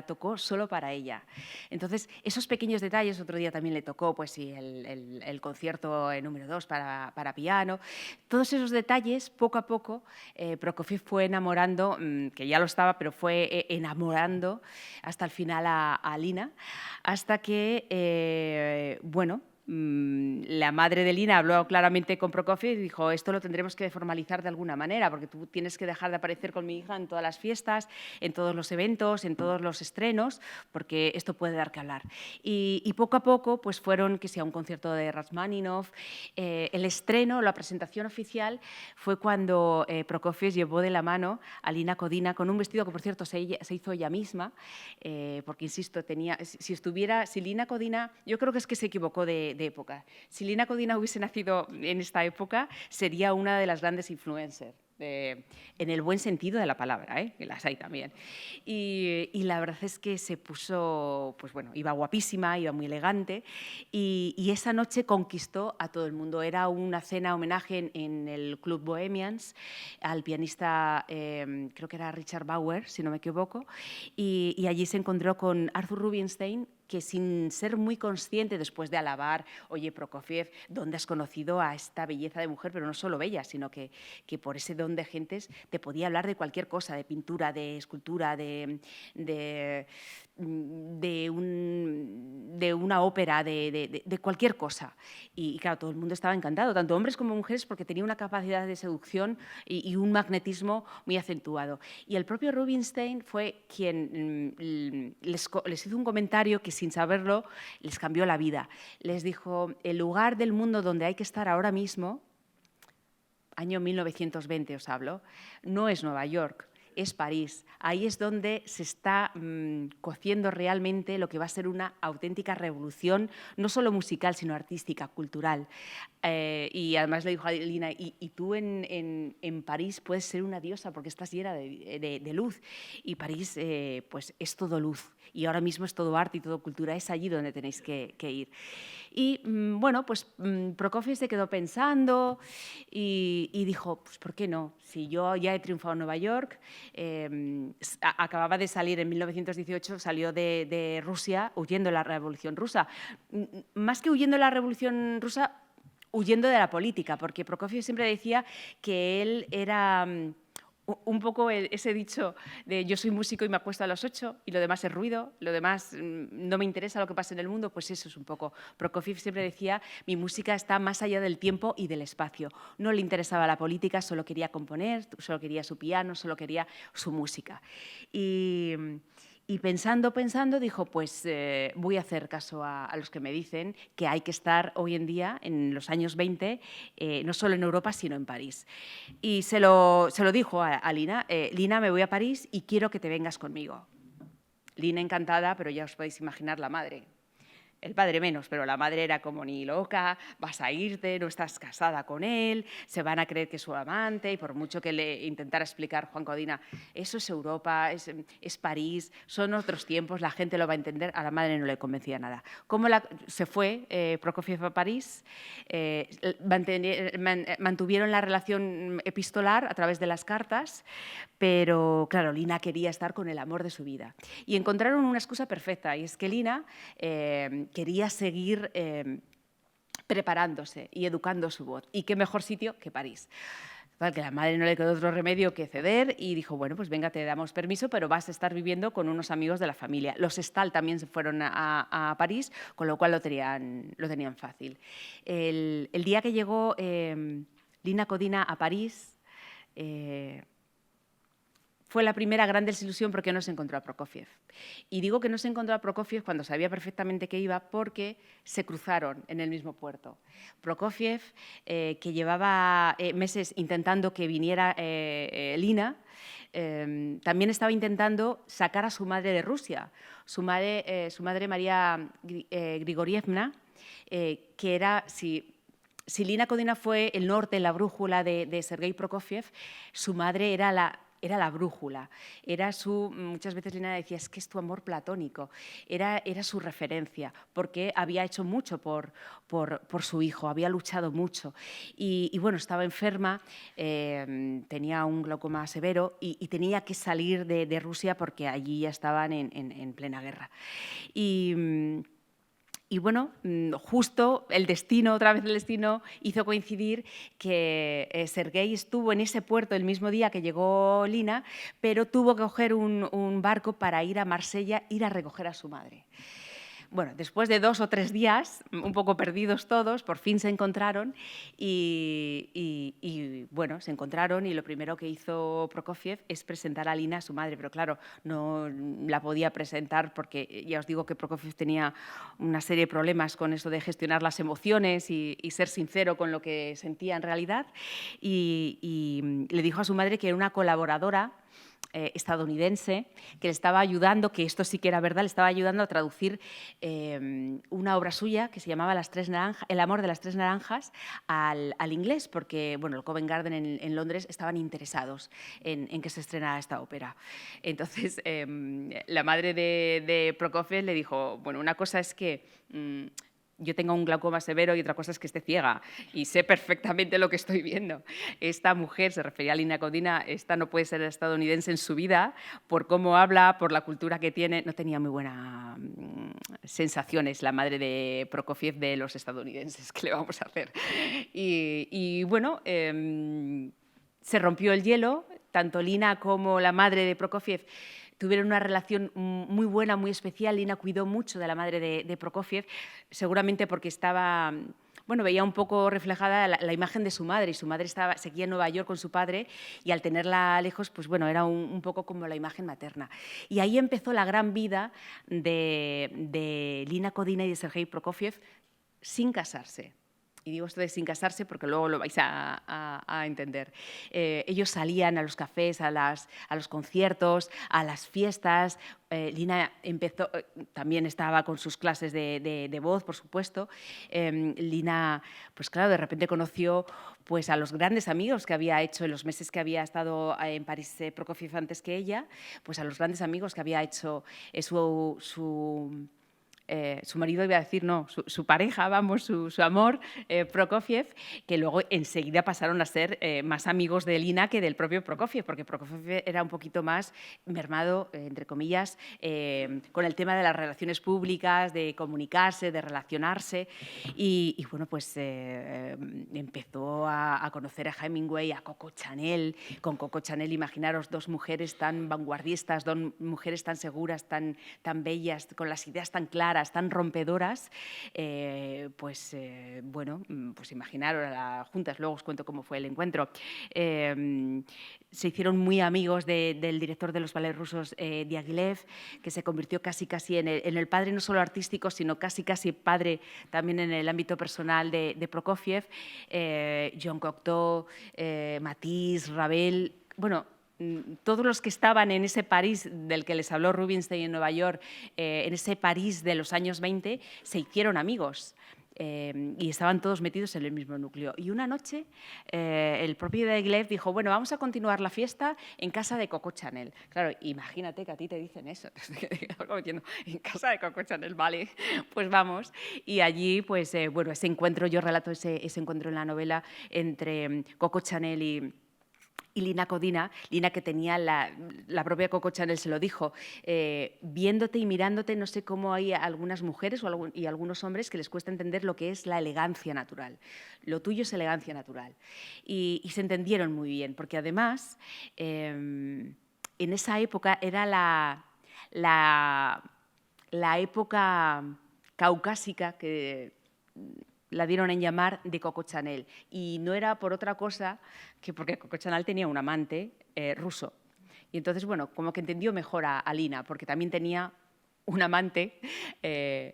tocó solo para ella. Entonces, esos pequeños detalles, otro día también le tocó pues, sí, el concierto número 2 para piano, todos esos detalles, poco a poco, Prokofiev fue enamorando, que ya lo estaba, pero fue enamorando hasta el final a Lina, hasta que, bueno, la madre de Lina habló claramente con Prokofiev y dijo, esto lo tendremos que formalizar de alguna manera, porque tú tienes que dejar de aparecer con mi hija en todas las fiestas, en todos los eventos, en todos los estrenos, porque esto puede dar que hablar. Y poco a poco pues fueron que sí, a un concierto de Rachmaninoff. El estreno, la presentación oficial, fue cuando Prokofiev llevó de la mano a Lina Kodina con un vestido que, por cierto, se hizo ella misma, porque, insisto, si Lina Kodina, yo creo que es que se equivocó de época. Si Lina Kodina hubiese nacido en esta época, sería una de las grandes influencers, en el buen sentido de la palabra, que las hay también. Y la verdad es que se puso, pues bueno, iba guapísima, iba muy elegante, y esa noche conquistó a todo el mundo. Era una cena homenaje en el Club Bohemians al pianista, creo que era Richard Bauer, si no me equivoco, y allí se encontró con Arthur Rubinstein, que sin ser muy consciente, después de alabar, oye, Prokofiev, ¿dónde has conocido a esta belleza de mujer? Pero no solo bella, sino que por ese don de gentes te podía hablar de cualquier cosa, de pintura, de escultura, de una ópera, de cualquier cosa. Y claro, todo el mundo estaba encantado, tanto hombres como mujeres, porque tenía una capacidad de seducción y un magnetismo muy acentuado. Y el propio Rubinstein fue quien les hizo un comentario que sin saberlo, les cambió la vida. Les dijo, el lugar del mundo donde hay que estar ahora mismo, año 1920 os hablo, no es Nueva York, es París. Ahí es donde se está cociendo realmente lo que va a ser una auténtica revolución, no solo musical, sino artística, cultural. Y además le dijo a Lina, y tú en París puedes ser una diosa porque estás llena de luz. Y París pues es todo luz. Y ahora mismo es todo arte y todo cultura. Es allí donde tenéis que ir. Y bueno, pues Prokofiev se quedó pensando y dijo, pues ¿por qué no? Si yo ya he triunfado en Nueva York, acababa de salir en 1918, salió de Rusia huyendo de la Revolución Rusa. Más que huyendo de la Revolución Rusa, huyendo de la política, porque Prokofiev siempre decía que él era un poco ese dicho de yo soy músico y me acuesto a las 8 y lo demás es ruido, lo demás no me interesa lo que pasa en el mundo, pues eso es un poco. Prokofiev siempre decía, mi música está más allá del tiempo y del espacio. No le interesaba la política, solo quería componer, solo quería su piano, solo quería su música. Y pensando, dijo, pues voy a hacer caso a los que me dicen que hay que estar hoy en día, en los años 20, no solo en Europa, sino en París. Y se lo dijo a Lina, Lina, me voy a París y quiero que te vengas conmigo. Lina encantada, pero ya os podéis imaginar la madre. El padre menos, pero la madre era como ni loca, vas a irte, no estás casada con él, se van a creer que es su amante y por mucho que le intentara explicar Juan Codina, eso es Europa, es París, son otros tiempos, la gente lo va a entender, a la madre no le convencía nada. ¿Cómo se fue Prokofiev a París? Mantuvieron la relación epistolar a través de las cartas, pero claro, Lina quería estar con el amor de su vida. Y encontraron una excusa perfecta, y es que Lina quería seguir preparándose y educando su voz. ¿Y qué mejor sitio que París? Que la madre no le quedó otro remedio que ceder y dijo, bueno, pues venga, te damos permiso, pero vas a estar viviendo con unos amigos de la familia. Los Stahl también se fueron a París, con lo cual lo tenían fácil. El día que llegó Lina Codina a París, fue la primera gran desilusión porque no se encontró a Prokofiev. Y digo que no se encontró a Prokofiev cuando sabía perfectamente que iba porque se cruzaron en el mismo puerto. Prokofiev, que llevaba meses intentando que viniera Lina, también estaba intentando sacar a su madre de Rusia. Su madre María Grigorievna, que era... Si Lina Codina fue el norte, la brújula de Sergei Prokofiev, su madre era la brújula, muchas veces Lina decía, es que es tu amor platónico, era su referencia, porque había hecho mucho por su hijo, había luchado mucho. Y bueno, estaba enferma, tenía un glaucoma severo y tenía que salir de Rusia porque allí ya estaban en plena guerra. Y bueno, justo el destino, otra vez el destino, hizo coincidir que Sergei estuvo en ese puerto el mismo día que llegó Lina, pero tuvo que coger un barco para ir a Marsella, ir a recoger a su madre. Bueno, después de 2 o 3 días, un poco perdidos todos, por fin se encontraron y bueno, se encontraron y lo primero que hizo Prokofiev es presentar a Lina a su madre, pero claro, no la podía presentar porque ya os digo que Prokofiev tenía una serie de problemas con eso de gestionar las emociones y ser sincero con lo que sentía en realidad y le dijo a su madre que era una colaboradora estadounidense que le estaba ayudando, que esto sí que era verdad, le estaba ayudando a traducir una obra suya que se llamaba El amor de las 3 naranjas al inglés, porque bueno, el Covent Garden en Londres estaban interesados en que se estrenara esta ópera. Entonces, la madre de Prokofiev le dijo, bueno, una cosa es que yo tengo un glaucoma severo y otra cosa es que esté ciega y sé perfectamente lo que estoy viendo. Esta mujer, se refería a Lina Codina, esta no puede ser estadounidense en su vida por cómo habla, por la cultura que tiene. No tenía muy buenas sensaciones la madre de Prokofiev de los estadounidenses. ¿Qué le vamos a hacer? Y bueno, se rompió el hielo, tanto Lina como la madre de Prokofiev tuvieron una relación muy buena, muy especial. Lina cuidó mucho de la madre de Prokofiev, seguramente porque estaba... Bueno, veía un poco reflejada la imagen de su madre, y su madre seguía en Nueva York con su padre, y al tenerla lejos, pues bueno, era un poco como la imagen materna. Y ahí empezó la gran vida de Lina Kodina y de Sergei Prokofiev sin casarse. Y digo esto de sin casarse porque luego lo vais a entender. Ellos salían a los cafés, a los conciertos, a las fiestas. Lina empezó, también estaba con sus clases de voz, por supuesto. Lina, pues claro, de repente conoció pues, a los grandes amigos que había hecho en los meses que había estado en París Prokofiev antes que ella, pues a los grandes amigos que había hecho su marido, iba a decir, no, su pareja, vamos, su amor, Prokofiev, que luego enseguida pasaron a ser más amigos de Lina que del propio Prokofiev, porque Prokofiev era un poquito más mermado, entre comillas, con el tema de las relaciones públicas, de comunicarse, de relacionarse, y bueno, pues empezó a conocer a Hemingway, a Coco Chanel. Con Coco Chanel, imaginaros, dos mujeres tan vanguardistas, dos mujeres tan seguras, tan bellas, con las ideas tan claras, tan rompedoras, bueno, pues imaginaros juntas. Luego os cuento cómo fue el encuentro. Se hicieron muy amigos del director de los ballets rusos, Diaghilev, que se convirtió casi en el padre no solo artístico, sino casi padre también en el ámbito personal de Prokofiev. Jean Cocteau, Matisse, Ravel, bueno, todos los que estaban en ese París del que les habló Rubinstein en Nueva York, en ese París de los años 20, se hicieron amigos. Y estaban todos metidos en el mismo núcleo. Y una noche el propio Diaghilev dijo, bueno, vamos a continuar la fiesta en casa de Coco Chanel. Claro, imagínate que a ti te dicen eso. En casa de Coco Chanel, vale, pues vamos. Y allí, pues, bueno, ese encuentro, yo relato ese encuentro en la novela entre Coco Chanel y Lina Kodina. Lina, que tenía la propia Coco Chanel se lo dijo, viéndote y mirándote, no sé cómo hay algunas mujeres y algunos hombres que les cuesta entender lo que es la elegancia natural. Lo tuyo es elegancia natural. Y se entendieron muy bien, porque además en esa época era la época caucásica que la dieron en llamar de Coco Chanel. Y no era por otra cosa que porque Coco Chanel tenía un amante ruso. Y entonces, bueno, como que entendió mejor a Lina, porque también tenía un amante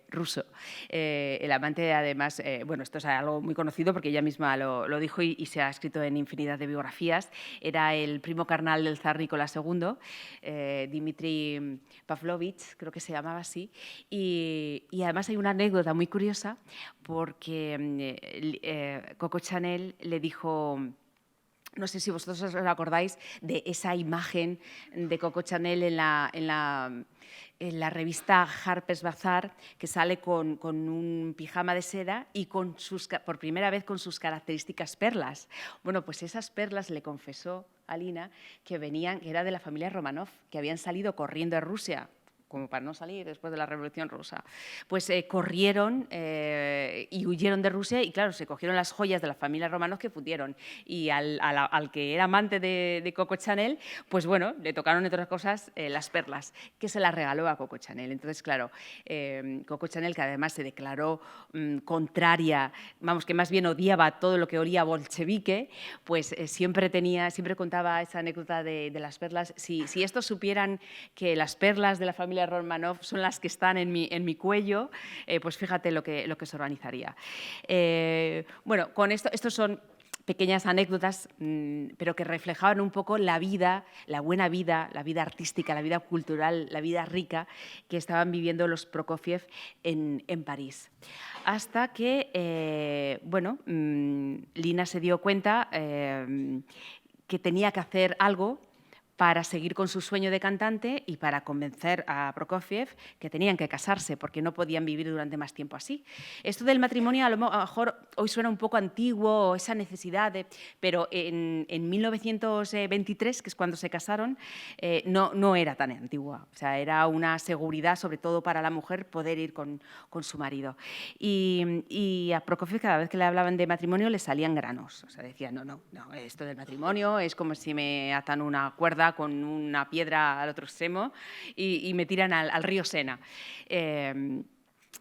ruso. El amante, además, bueno, esto es algo muy conocido porque ella misma lo dijo y se ha escrito en infinidad de biografías. Era el primo carnal del zar Nicolás II, Dmitri Pavlovich, creo que se llamaba así. Y además hay una anécdota muy curiosa porque Coco Chanel le dijo... No sé si vosotros os acordáis de esa imagen de Coco Chanel en la revista Harper's Bazaar, que sale con un pijama de seda y por primera vez con sus características perlas. Bueno, pues esas perlas le confesó a Lina que era de la familia Romanov, que habían salido corriendo a Rusia, como para no salir después de la Revolución Rusa, pues corrieron y huyeron de Rusia y, claro, se cogieron las joyas de la familia Romanov que fundieron. Y al que era amante de Coco Chanel, pues bueno, le tocaron, entre otras cosas, las perlas, que se las regaló a Coco Chanel. Entonces, claro, Coco Chanel, que además se declaró contraria, vamos, que más bien odiaba todo lo que olía bolchevique, pues siempre contaba esa anécdota de las perlas. Si estos supieran que las perlas de la familia Romanov son las que están en mi cuello, pues fíjate lo que se organizaría. Bueno, con estos son pequeñas anécdotas, pero que reflejaban un poco la vida, la buena vida, la vida artística, la vida cultural, la vida rica que estaban viviendo los Prokofiev en París. Hasta que, bueno, Lina se dio cuenta que tenía que hacer algo para seguir con su sueño de cantante y para convencer a Prokofiev que tenían que casarse porque no podían vivir durante más tiempo así. Esto del matrimonio a lo mejor hoy suena un poco antiguo, esa necesidad, pero en 1923, que es cuando se casaron, no era tan antigua. O sea, era una seguridad, sobre todo para la mujer, poder ir con su marido. Y a Prokofiev, cada vez que le hablaban de matrimonio, le salían granos. O sea, decía, no, esto del matrimonio es como si me atan una cuerda cuerda con una piedra al otro extremo y me tiran al río Sena.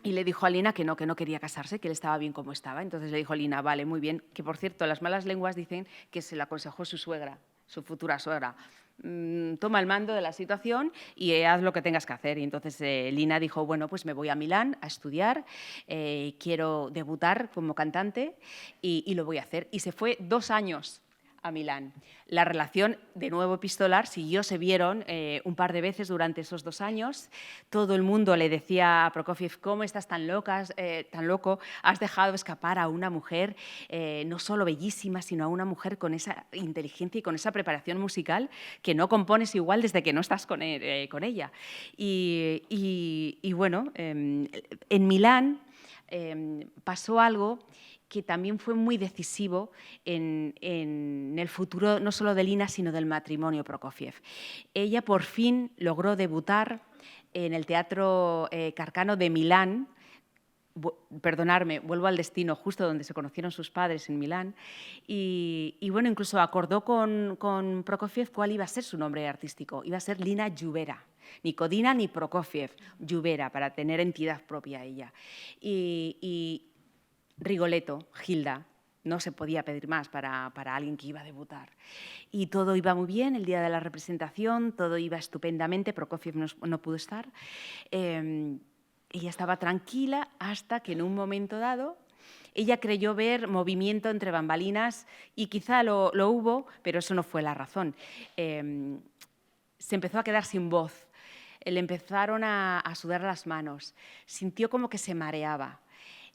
Y le dijo a Lina que no quería casarse, que él estaba bien como estaba. Entonces le dijo a Lina, vale, muy bien, que por cierto, las malas lenguas dicen que se le aconsejó su suegra, su futura suegra. Toma el mando de la situación y haz lo que tengas que hacer. Y entonces Lina dijo, bueno, pues me voy a Milán a estudiar, quiero debutar como cantante y lo voy a hacer. Y se fue 2 años a Milán. La relación, de nuevo epistolar, siguió, se vieron un par de veces durante esos 2 años. Todo el mundo le decía a Prokofiev, ¿cómo estás tan loco? Has dejado escapar a una mujer no solo bellísima, sino a una mujer con esa inteligencia y con esa preparación musical que no compones igual desde que no estás con ella. Y bueno, en Milán pasó algo que también fue muy decisivo en el futuro no solo de Lina, sino del matrimonio Prokofiev. Ella por fin logró debutar en el Teatro Carcano de Milán. Perdonadme, vuelvo al destino, justo donde se conocieron sus padres, en Milán, y bueno, incluso acordó con Prokofiev cuál iba a ser su nombre artístico. Iba a ser Lina Juvera, ni Codina ni Prokofiev, Juvera, para tener entidad propia ella. Y Rigoletto, Gilda, no se podía pedir más para alguien que iba a debutar. Y todo iba muy bien, el día de la representación, todo iba estupendamente, Prokofiev no pudo estar. Ella estaba tranquila hasta que en un momento dado ella creyó ver movimiento entre bambalinas y quizá lo hubo, pero eso no fue la razón. Se empezó a quedar sin voz, le empezaron a sudar las manos, sintió como que se mareaba.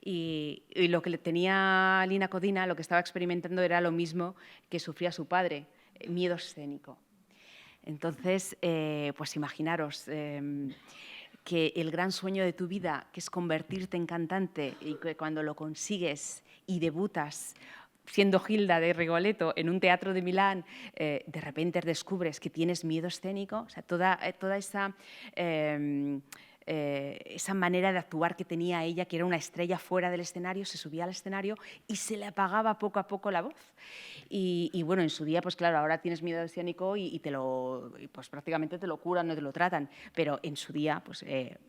Y lo que tenía Lina Codina, lo que estaba experimentando era lo mismo que sufría su padre, miedo escénico. Entonces, pues imaginaros que el gran sueño de tu vida, que es convertirte en cantante, y que cuando lo consigues y debutas siendo Gilda de Rigoletto en un teatro de Milán, de repente descubres que tienes miedo escénico, o sea, toda esa manera de actuar que tenía ella, que era una estrella fuera del escenario, se subía al escenario y se le apagaba poco a poco la voz. Y bueno, en su día, pues claro, ahora tienes miedo escénico y pues prácticamente te lo curan, no te lo tratan, pero en su día, pues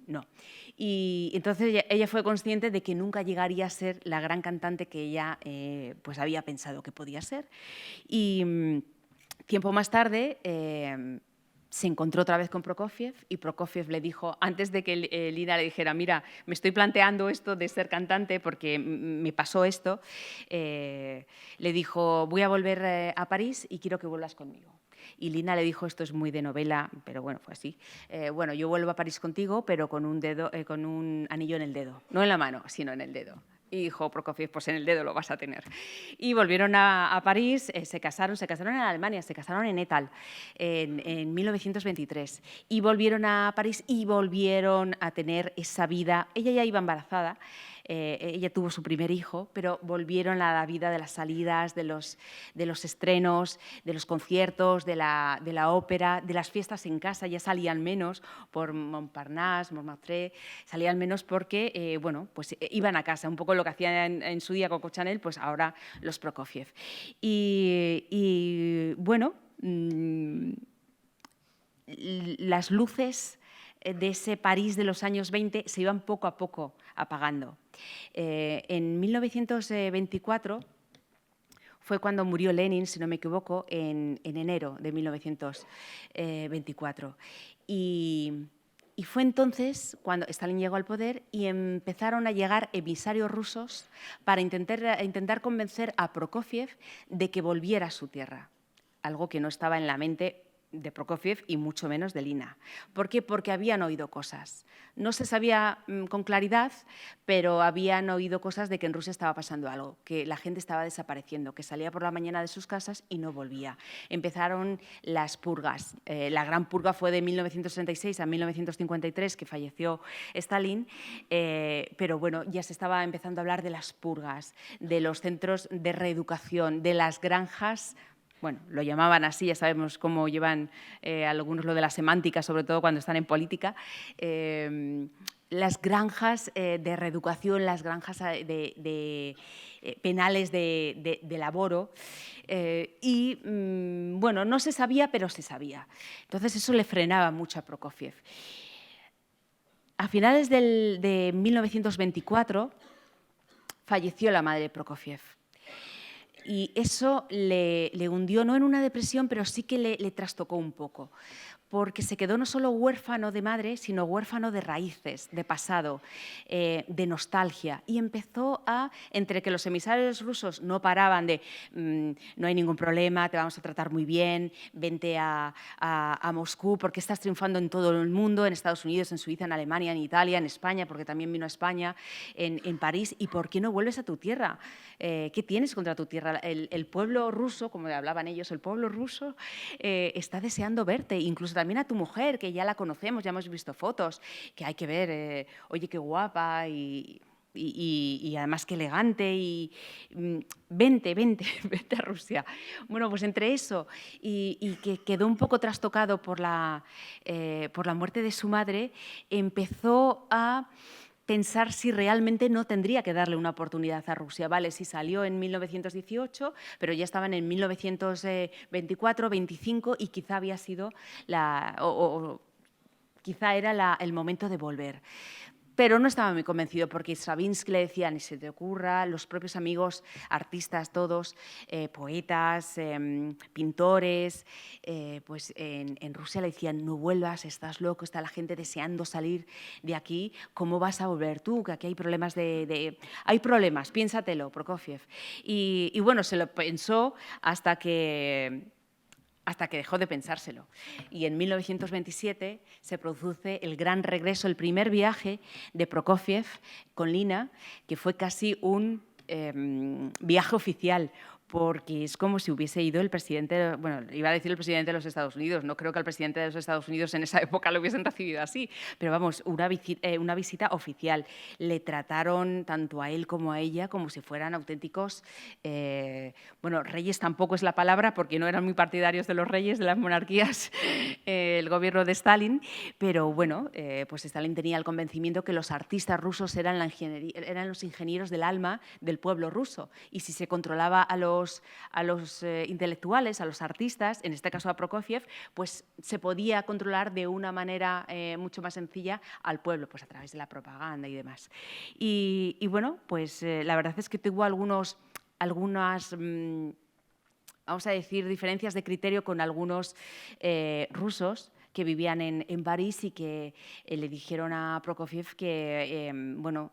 no. Y entonces ella fue consciente de que nunca llegaría a ser la gran cantante que ella pues había pensado que podía ser. Y tiempo más tarde se encontró otra vez con Prokofiev y Prokofiev le dijo, antes de que Lina le dijera, mira, me estoy planteando esto de ser cantante porque me pasó esto, le dijo, voy a volver a París y quiero que vuelvas conmigo. Y Lina le dijo, esto es muy de novela, pero bueno, fue así. Bueno, yo vuelvo a París contigo, pero con un anillo en el dedo, no en la mano, sino en el dedo. Y dijo Prokofiev, pues en el dedo lo vas a tener. Y volvieron a París, se casaron en Alemania, se casaron en Etal en 1923. Y volvieron a París y volvieron a tener esa vida. Ella ya iba embarazada, ella tuvo su primer hijo, pero volvieron a la vida de las salidas, de los estrenos, de los conciertos, de la ópera, de las fiestas en casa. Ya salían menos por Montparnasse, Montmartre, salían menos porque bueno, pues iban a casa, un poco lo que hacían en su día Coco Chanel, pues ahora los Prokofiev. Y bueno, las luces de ese París de los años 20 se iban poco a poco apagando. En 1924 fue cuando murió Lenin, si no me equivoco, en enero de 1924. Y fue entonces cuando Stalin llegó al poder y empezaron a llegar emisarios rusos para intentar convencer a Prokofiev de que volviera a su tierra, algo que no estaba en la mente de Prokofiev y mucho menos de Lina. ¿Por qué? Porque habían oído cosas. No se sabía con claridad, pero habían oído cosas de que en Rusia estaba pasando algo, que la gente estaba desapareciendo, que salía por la mañana de sus casas y no volvía. Empezaron las purgas. La gran purga fue de 1936 a 1953, que falleció Stalin, pero bueno, ya se estaba empezando a hablar de las purgas, de los centros de reeducación, de las granjas bueno, lo llamaban así, ya sabemos cómo llevan algunos lo de la semántica, sobre todo cuando están en política, las granjas de reeducación, las granjas penales de laboro, y, bueno, no se sabía, pero se sabía. Entonces, eso le frenaba mucho a Prokofiev. A finales de 1924 falleció la madre de Prokofiev. Y eso le hundió, no en una depresión, pero sí que le trastocó un poco, porque se quedó no solo huérfano de madre, sino huérfano de raíces, de pasado, de nostalgia. Y empezó a, entre que los emisarios rusos no paraban de no hay ningún problema, te vamos a tratar muy bien, vente a Moscú, porque estás triunfando en todo el mundo, en Estados Unidos, en Suiza, en Alemania, en Italia, en España, porque también vino a España, en París, ¿y por qué no vuelves a tu tierra? ¿Qué tienes contra tu tierra? El pueblo ruso, como hablaban ellos, el pueblo ruso está deseando verte, incluso también a tu mujer, que ya la conocemos, ya hemos visto fotos, que hay que ver, oye, qué guapa y además qué elegante y vente a Rusia. Bueno, pues entre eso y que quedó un poco trastocado por la muerte de su madre, empezó a pensar si realmente no tendría que darle una oportunidad a Rusia. Vale, sí salió en 1918, pero ya estaban en 1924, 25 y quizá había sido quizá era el momento de volver. Pero no estaba muy convencido porque Stravinsky le decía, ni se te ocurra, los propios amigos, artistas todos, poetas, pintores, pues en Rusia le decían, no vuelvas, estás loco, está la gente deseando salir de aquí, ¿cómo vas a volver tú? Que aquí hay problemas hay problemas, piénsatelo, Prokofiev. Y bueno, se lo pensó hasta que dejó de pensárselo. Y en 1927 se produce el gran regreso, el primer viaje de Prokofiev con Lina, que fue casi un viaje oficial, porque es como si hubiese ido el presidente, bueno, iba a decir el presidente de los Estados Unidos, no creo que al presidente de los Estados Unidos en esa época lo hubiesen recibido así, pero vamos, una visita oficial. Le trataron tanto a él como a ella como si fueran auténticos, bueno, reyes tampoco es la palabra, porque no eran muy partidarios de los reyes, de las monarquías, el gobierno de Stalin, pero bueno, pues Stalin tenía el convencimiento que los artistas rusos eran los ingenieros del alma del pueblo ruso, y si se controlaba a los intelectuales, a los artistas, en este caso a Prokofiev, pues se podía controlar de una manera mucho más sencilla al pueblo, pues a través de la propaganda y demás. Y bueno, pues la verdad es que tuvo algunas, vamos a decir, diferencias de criterio con algunos rusos que vivían en París y que le dijeron a Prokofiev que bueno,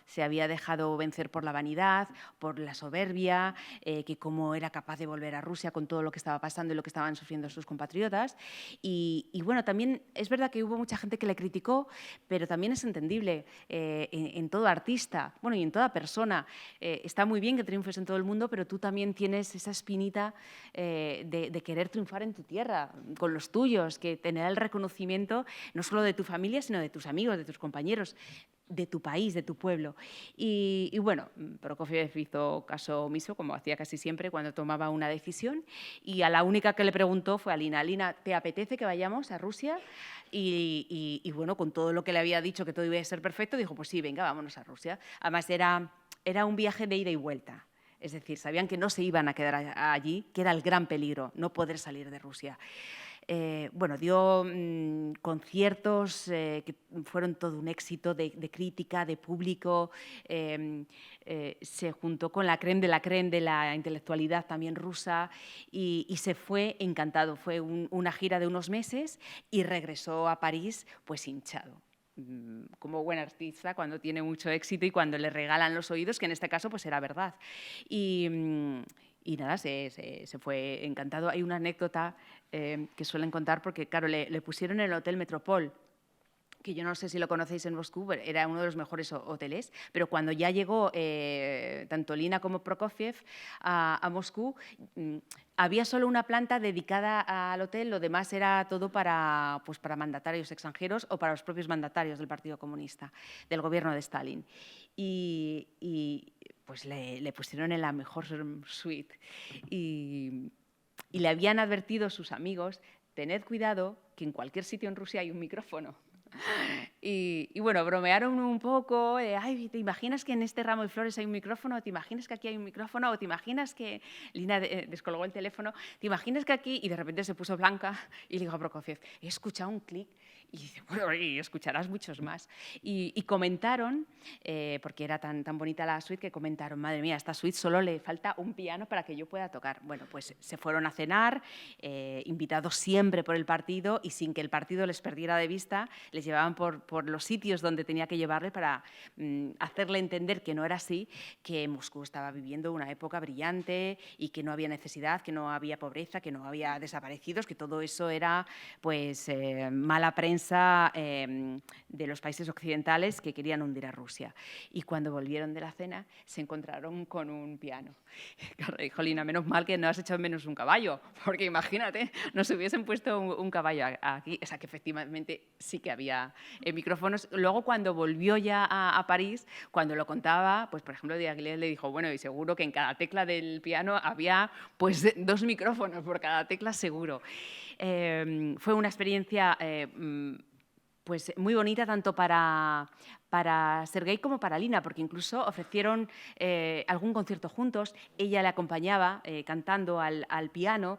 se había dejado vencer por la vanidad, por la soberbia, que cómo era capaz de volver a Rusia con todo lo que estaba pasando y lo que estaban sufriendo sus compatriotas. Y bueno, también es verdad que hubo mucha gente que le criticó, pero también es entendible en todo artista, bueno, y en toda persona. Está muy bien que triunfes en todo el mundo, pero tú también tienes esa espinita de querer triunfar en tu tierra, con los tuyos, que tener el reconocimiento no solo de tu familia, sino de tus amigos, de tus compañeros, de tu país, de tu pueblo. Y bueno, Prokofiev hizo caso omiso, como hacía casi siempre cuando tomaba una decisión, y a la única que le preguntó fue a Lina. Lina, ¿te apetece que vayamos a Rusia? Y bueno, con todo lo que le había dicho, que todo iba a ser perfecto, dijo, pues sí, venga, vámonos a Rusia. Además, era un viaje de ida y vuelta. Es decir, sabían que no se iban a quedar allí, que era el gran peligro, no poder salir de Rusia. Bueno, dio conciertos que fueron todo un éxito de crítica, de público, se juntó con la crème de la intelectualidad también rusa y se fue encantado. Fue una gira de unos meses y regresó a París pues hinchado. Como buen artista, cuando tiene mucho éxito y cuando le regalan los oídos, que en este caso pues era verdad. Y nada, se fue encantado. Hay una anécdota que suelen contar porque, claro, le pusieron en el Hotel Metropol, que yo no sé si lo conocéis en Moscú, era uno de los mejores hoteles, pero cuando ya llegó tanto Lina como Prokofiev a Moscú, había solo una planta dedicada al hotel, lo demás era todo para mandatarios extranjeros o para los propios mandatarios del Partido Comunista, del gobierno de Stalin. Y pues le pusieron en la mejor suite. Y y le habían advertido sus amigos, tened cuidado que en cualquier sitio en Rusia hay un micrófono. Y bueno, bromearon un poco, ay, ¿te imaginas que en este ramo de flores hay un micrófono? ¿Te imaginas que aquí hay un micrófono? ¿O te imaginas que Lina descolgó el teléfono? ¿Te imaginas que aquí? Y de repente se puso blanca y le dijo a Prokofiev, he escuchado un clic. Y dice, bueno, y escucharás muchos más. Y comentaron, porque era tan bonita la suite, que comentaron, madre mía, a esta suite solo le falta un piano para que yo pueda tocar. Bueno, pues se fueron a cenar, invitados siempre por el partido, y sin que el partido les perdiera de vista, les llevaban por los sitios donde tenía que llevarle para hacerle entender que no era así, que Moscú estaba viviendo una época brillante y que no había necesidad, que no había pobreza, que no había desaparecidos, que todo eso era pues mala prensa de los países occidentales que querían hundir a Rusia. Y cuando volvieron de la cena se encontraron con un piano. Dijo Lina, menos mal que no has echado menos un caballo, porque imagínate, nos hubiesen puesto un caballo aquí. O sea, que efectivamente sí que había micrófonos. Luego, cuando volvió ya a París, cuando lo contaba, pues por ejemplo, Diaghilev le dijo, bueno, y seguro que en cada tecla del piano había pues 2 micrófonos por cada tecla, seguro. Fue una experiencia pues muy bonita tanto para Sergei como para Lina, porque incluso ofrecieron algún concierto juntos. Ella le acompañaba cantando al piano,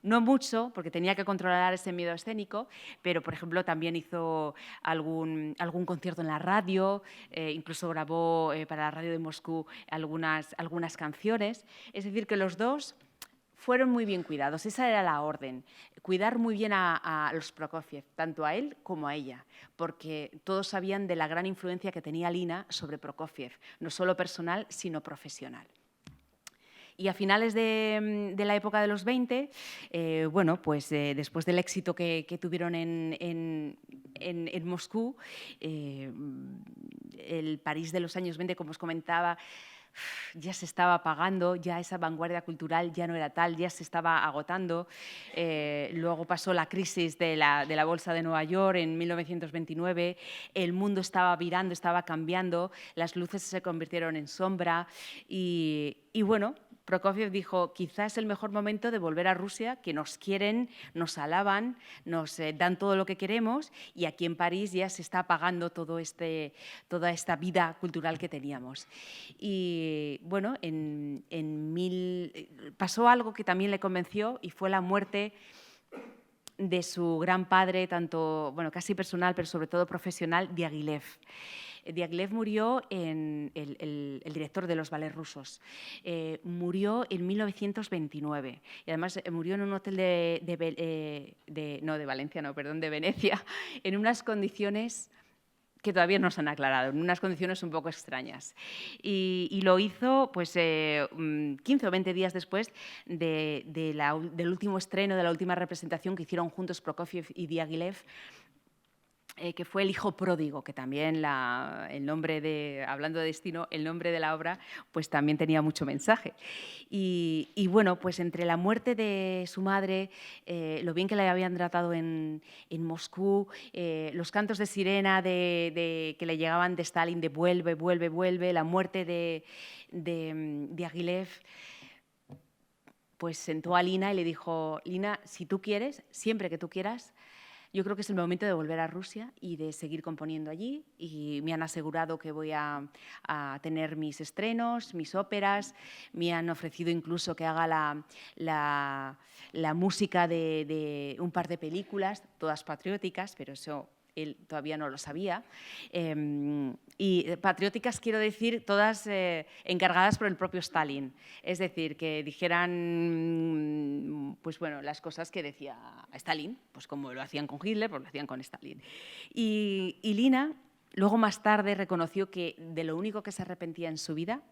no mucho, porque tenía que controlar ese miedo escénico, pero, por ejemplo, también hizo algún concierto en la radio, incluso grabó para la radio de Moscú algunas canciones. Es decir, que los dos fueron muy bien cuidados, esa era la orden, cuidar muy bien a los Prokofiev, tanto a él como a ella, porque todos sabían de la gran influencia que tenía Lina sobre Prokofiev, no solo personal, sino profesional. Y a finales de la época de los 20, bueno, pues después del éxito que tuvieron en Moscú, el París de los años 20, como os comentaba, ya se estaba apagando, ya esa vanguardia cultural ya no era tal, ya se estaba agotando. Luego pasó la crisis de la Bolsa de Nueva York en 1929, el mundo estaba virando, estaba cambiando, las luces se convirtieron en sombra y bueno, Prokofiev dijo, quizá es el mejor momento de volver a Rusia, que nos quieren, nos alaban, nos dan todo lo que queremos, y aquí en París ya se está apagando toda esta vida cultural que teníamos. Y bueno, pasó algo que también le convenció, y fue la muerte de su gran padre, tanto, bueno, casi personal, pero sobre todo profesional, Diaghilev. Diaghilev murió, el director de los ballets rusos, murió en 1929 y además murió en un hotel de Venecia, en unas condiciones que todavía no se han aclarado, en unas condiciones un poco extrañas. Y lo hizo pues, 15 o 20 días después del último estreno, de la última representación que hicieron juntos Prokofiev y Diaghilev, que fue El hijo pródigo, que también el nombre hablando de destino, el nombre de la obra, pues también tenía mucho mensaje. Y bueno, pues entre la muerte de su madre, lo bien que la habían tratado en Moscú, los cantos de sirena que le llegaban de Stalin, de vuelve, vuelve, vuelve, la muerte de Diaghilev, pues sentó a Lina y le dijo, Lina, si tú quieres, siempre que tú quieras, yo creo que es el momento de volver a Rusia y de seguir componiendo allí, y me han asegurado que voy a tener mis estrenos, mis óperas, me han ofrecido incluso que haga la música de un par de películas, todas patrióticas, pero eso él todavía no lo sabía. Y patrióticas quiero decir todas encargadas por el propio Stalin. Es decir, que dijeran pues bueno, las cosas que decía Stalin, pues como lo hacían con Hitler, pues lo hacían con Stalin. Y Lina luego más tarde reconoció que de lo único que se arrepentía en su vida,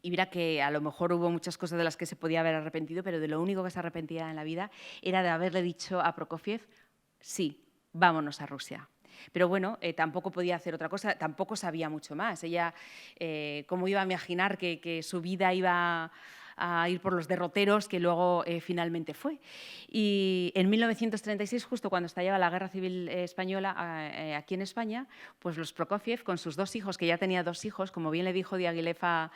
y mira que a lo mejor hubo muchas cosas de las que se podía haber arrepentido, pero de lo único que se arrepentía en la vida era de haberle dicho a Prokofiev, sí, vámonos a Rusia. Pero bueno, tampoco podía hacer otra cosa, tampoco sabía mucho más. Ella, ¿cómo iba a imaginar que su vida iba a ir por los derroteros que luego finalmente fue. Y en 1936, justo cuando estallaba la Guerra Civil Española aquí en España, pues los Prokofiev, con sus 2 hijos, que ya tenía 2 hijos, como bien le dijo Diaghilev a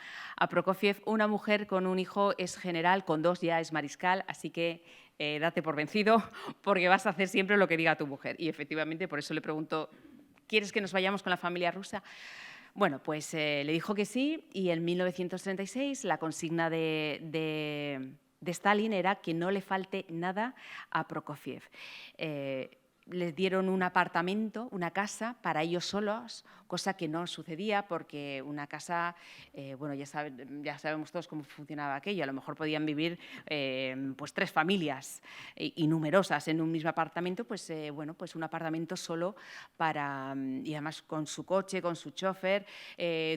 Prokofiev, una mujer con un hijo es general, con 2 ya es mariscal, así que date por vencido porque vas a hacer siempre lo que diga tu mujer. Y efectivamente, por eso le preguntó, ¿quieres que nos vayamos con la familia rusa? Bueno, pues le dijo que sí, y en 1936 la consigna de Stalin era que no le falte nada a Prokofiev. Les dieron un apartamento, una casa para ellos solos, cosa que no sucedía porque una casa, bueno, ya sabemos todos cómo funcionaba aquello, a lo mejor podían vivir pues 3 familias y numerosas en un mismo apartamento, pues bueno, pues un apartamento solo para, y además con su coche, con su chofer,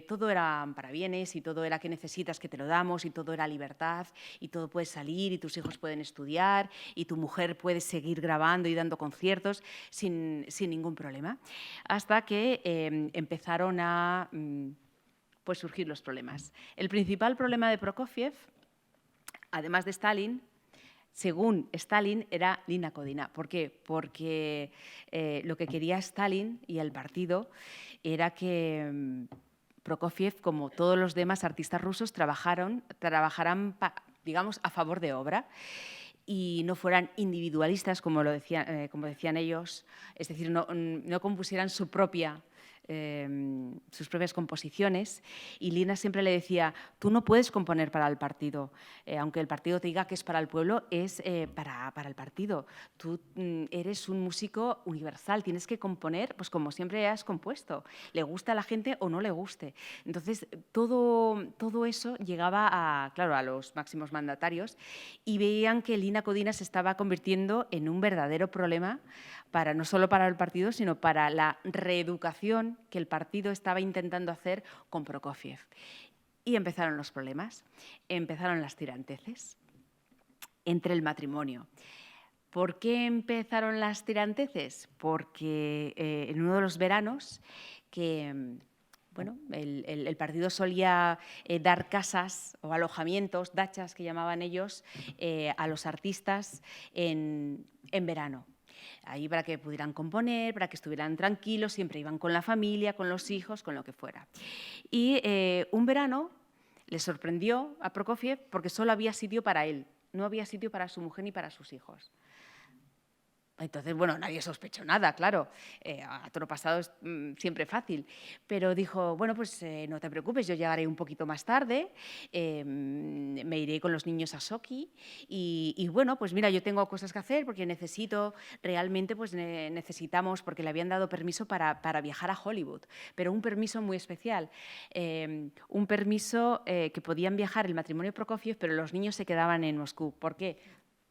todo era para bienes y todo era que necesitas que te lo damos y todo era libertad y todo puede salir y tus hijos pueden estudiar y tu mujer puede seguir grabando y dando conciertos sin ningún problema, hasta que empezaron a pues surgir los problemas. El principal problema de Prokofiev, además de Stalin, según Stalin, era Lina Kodina. ¿Por qué? Porque lo que quería Stalin y el partido era que Prokofiev, como todos los demás artistas rusos, trabajaran, digamos, a favor de obra y no fueran individualistas, como decían ellos, es decir, no compusieran sus propias composiciones. Y Lina siempre le decía, tú no puedes componer para el partido, aunque el partido te diga que es para el pueblo, es para el partido. Tú eres un músico universal, tienes que componer pues como siempre has compuesto, le gusta a la gente o no le guste. Entonces, todo eso llegaba claro, a los máximos mandatarios y veían que Lina Kodina se estaba convirtiendo en un verdadero problema no solo para el partido, sino para la reeducación que el partido estaba intentando hacer con Prokofiev. Y empezaron los problemas, empezaron las tiranteces entre el matrimonio. ¿Por qué empezaron las tiranteces? Porque en uno de los veranos que bueno, el partido solía dar casas o alojamientos, dachas que llamaban ellos, a los artistas en verano. Ahí para que pudieran componer, para que estuvieran tranquilos, siempre iban con la familia, con los hijos, con lo que fuera. Y un verano le sorprendió a Prokofiev porque solo había sitio para él, no había sitio para su mujer ni para sus hijos. Entonces, bueno, nadie sospechó nada, claro, a toro pasado es siempre fácil, pero dijo, bueno, pues no te preocupes, yo llegaré un poquito más tarde, me iré con los niños a Sochi y bueno, pues mira, yo tengo cosas que hacer porque necesito, realmente pues necesitamos, porque le habían dado permiso para viajar a Hollywood, pero un permiso muy especial, un permiso que podían viajar el matrimonio Prokofiev, pero los niños se quedaban en Moscú. ¿Por qué?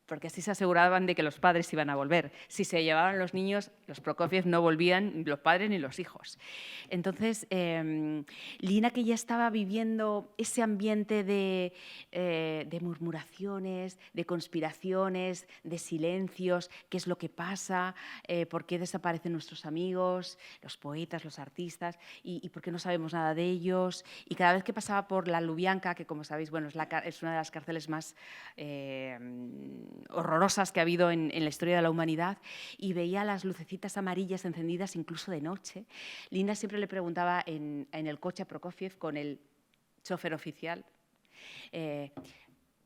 Porque así se aseguraban de que los padres iban a volver. Si se llevaban los niños, los Prokofiev no volvían, ni los padres ni los hijos. Entonces, Lina, que ya estaba viviendo ese ambiente de murmuraciones, de conspiraciones, de silencios, qué es lo que pasa, por qué desaparecen nuestros amigos, los poetas, los artistas, y por qué no sabemos nada de ellos. Y cada vez que pasaba por la Lubianka, que como sabéis, bueno, es una de las cárceles más horrorosas que ha habido en la historia de la humanidad, y veía las lucecitas amarillas encendidas incluso de noche. Lina siempre le preguntaba en el coche a Prokofiev con el chofer oficial,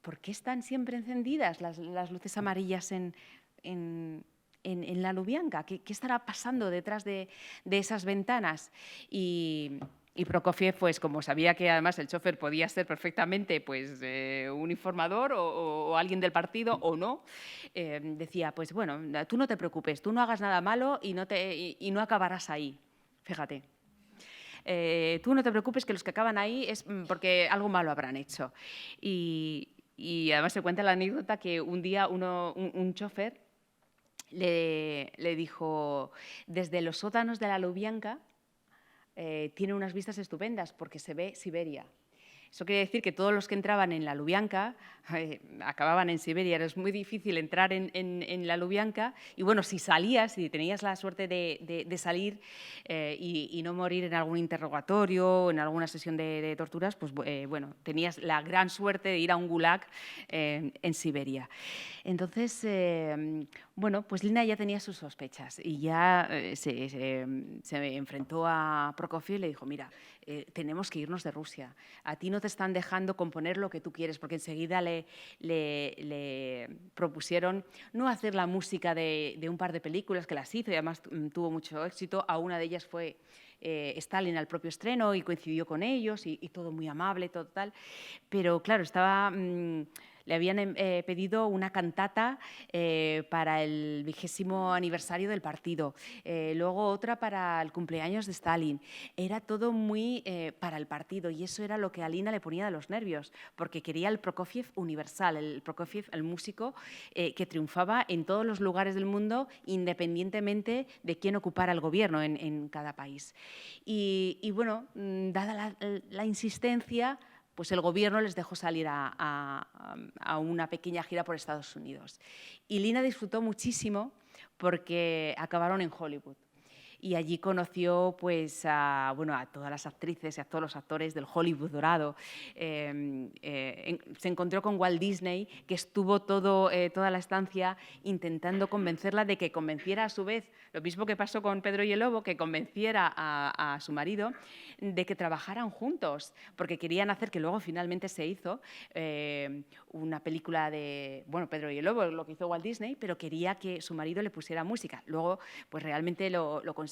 ¿por qué están siempre encendidas las luces amarillas en la Lubianka? ¿Qué estará pasando detrás de esas ventanas? Y Prokofiev, pues como sabía que además el chofer podía ser perfectamente pues, un informador o alguien del partido o no, decía, pues bueno, tú no te preocupes, tú no hagas nada malo y no acabarás ahí, fíjate. Tú no te preocupes que los que acaban ahí es porque algo malo habrán hecho. Y además se cuenta la anécdota que un día un chofer le dijo, desde los sótanos de la Lubianka, tiene unas vistas estupendas porque se ve Siberia. Eso quiere decir que todos los que entraban en la Lubyanka acababan en Siberia. Era muy difícil entrar en la Lubyanka y, bueno, si salías, si tenías la suerte de salir y no morir en algún interrogatorio o en alguna sesión de torturas, pues, bueno, tenías la gran suerte de ir a un gulag en Siberia. Entonces, bueno, pues Lina ya tenía sus sospechas y ya se enfrentó a Prokofiev y le dijo, mira, tenemos que irnos de Rusia. A ti no te están dejando componer lo que tú quieres, porque enseguida le propusieron no hacer la música de un par de películas que las hizo y además tuvo mucho éxito. A una de ellas fue Stalin al propio estreno y coincidió con ellos y todo muy amable, todo tal. Pero claro, estaba... le habían pedido una cantata para el 20º aniversario del partido, luego otra para el cumpleaños de Stalin. Era todo muy para el partido y eso era lo que a Lina le ponía de los nervios, porque quería el Prokofiev universal, el Prokofiev, el músico que triunfaba en todos los lugares del mundo independientemente de quién ocupara el gobierno en cada país. Y bueno, dada la insistencia, pues el gobierno les dejó salir a una pequeña gira por Estados Unidos. Y Lina disfrutó muchísimo porque acabaron en Hollywood. Y allí conoció pues, bueno, a todas las actrices y a todos los actores del Hollywood dorado. Se encontró con Walt Disney, que estuvo toda la estancia intentando convencerla de que convenciera a su vez, lo mismo que pasó con Pedro y el Lobo, que convenciera a su marido de que trabajaran juntos, porque querían hacer, que luego finalmente se hizo, una película de, bueno, Pedro y el Lobo, lo que hizo Walt Disney, pero quería que su marido le pusiera música. Luego, pues realmente lo consiguió.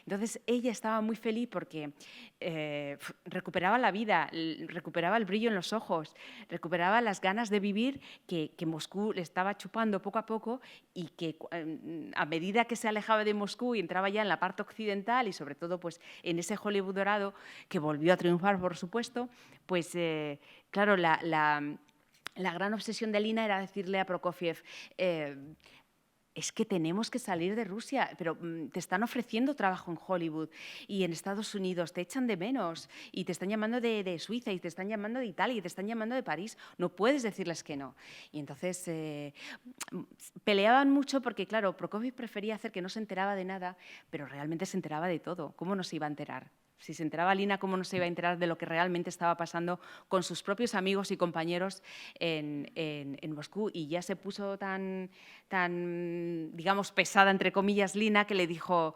Entonces, ella estaba muy feliz porque recuperaba la vida, recuperaba el brillo en los ojos, recuperaba las ganas de vivir que Moscú le estaba chupando poco a poco y que a medida que se alejaba de Moscú y entraba ya en la parte occidental y sobre todo pues, en ese Hollywood dorado, que volvió a triunfar, por supuesto, pues claro, la gran obsesión de Lina era decirle a Prokofiev, es que tenemos que salir de Rusia, pero te están ofreciendo trabajo en Hollywood y en Estados Unidos, te echan de menos y te están llamando de Suiza y te están llamando de Italia y te están llamando de París, no puedes decirles que no. Y entonces peleaban mucho porque, claro, Prokofiev prefería hacer que no se enteraba de nada, pero realmente se enteraba de todo. ¿Cómo no se iba a enterar? Si se enteraba Lina, ¿cómo no se iba a enterar de lo que realmente estaba pasando con sus propios amigos y compañeros en Moscú? Y ya se puso tan, digamos, pesada, entre comillas, Lina, que le dijo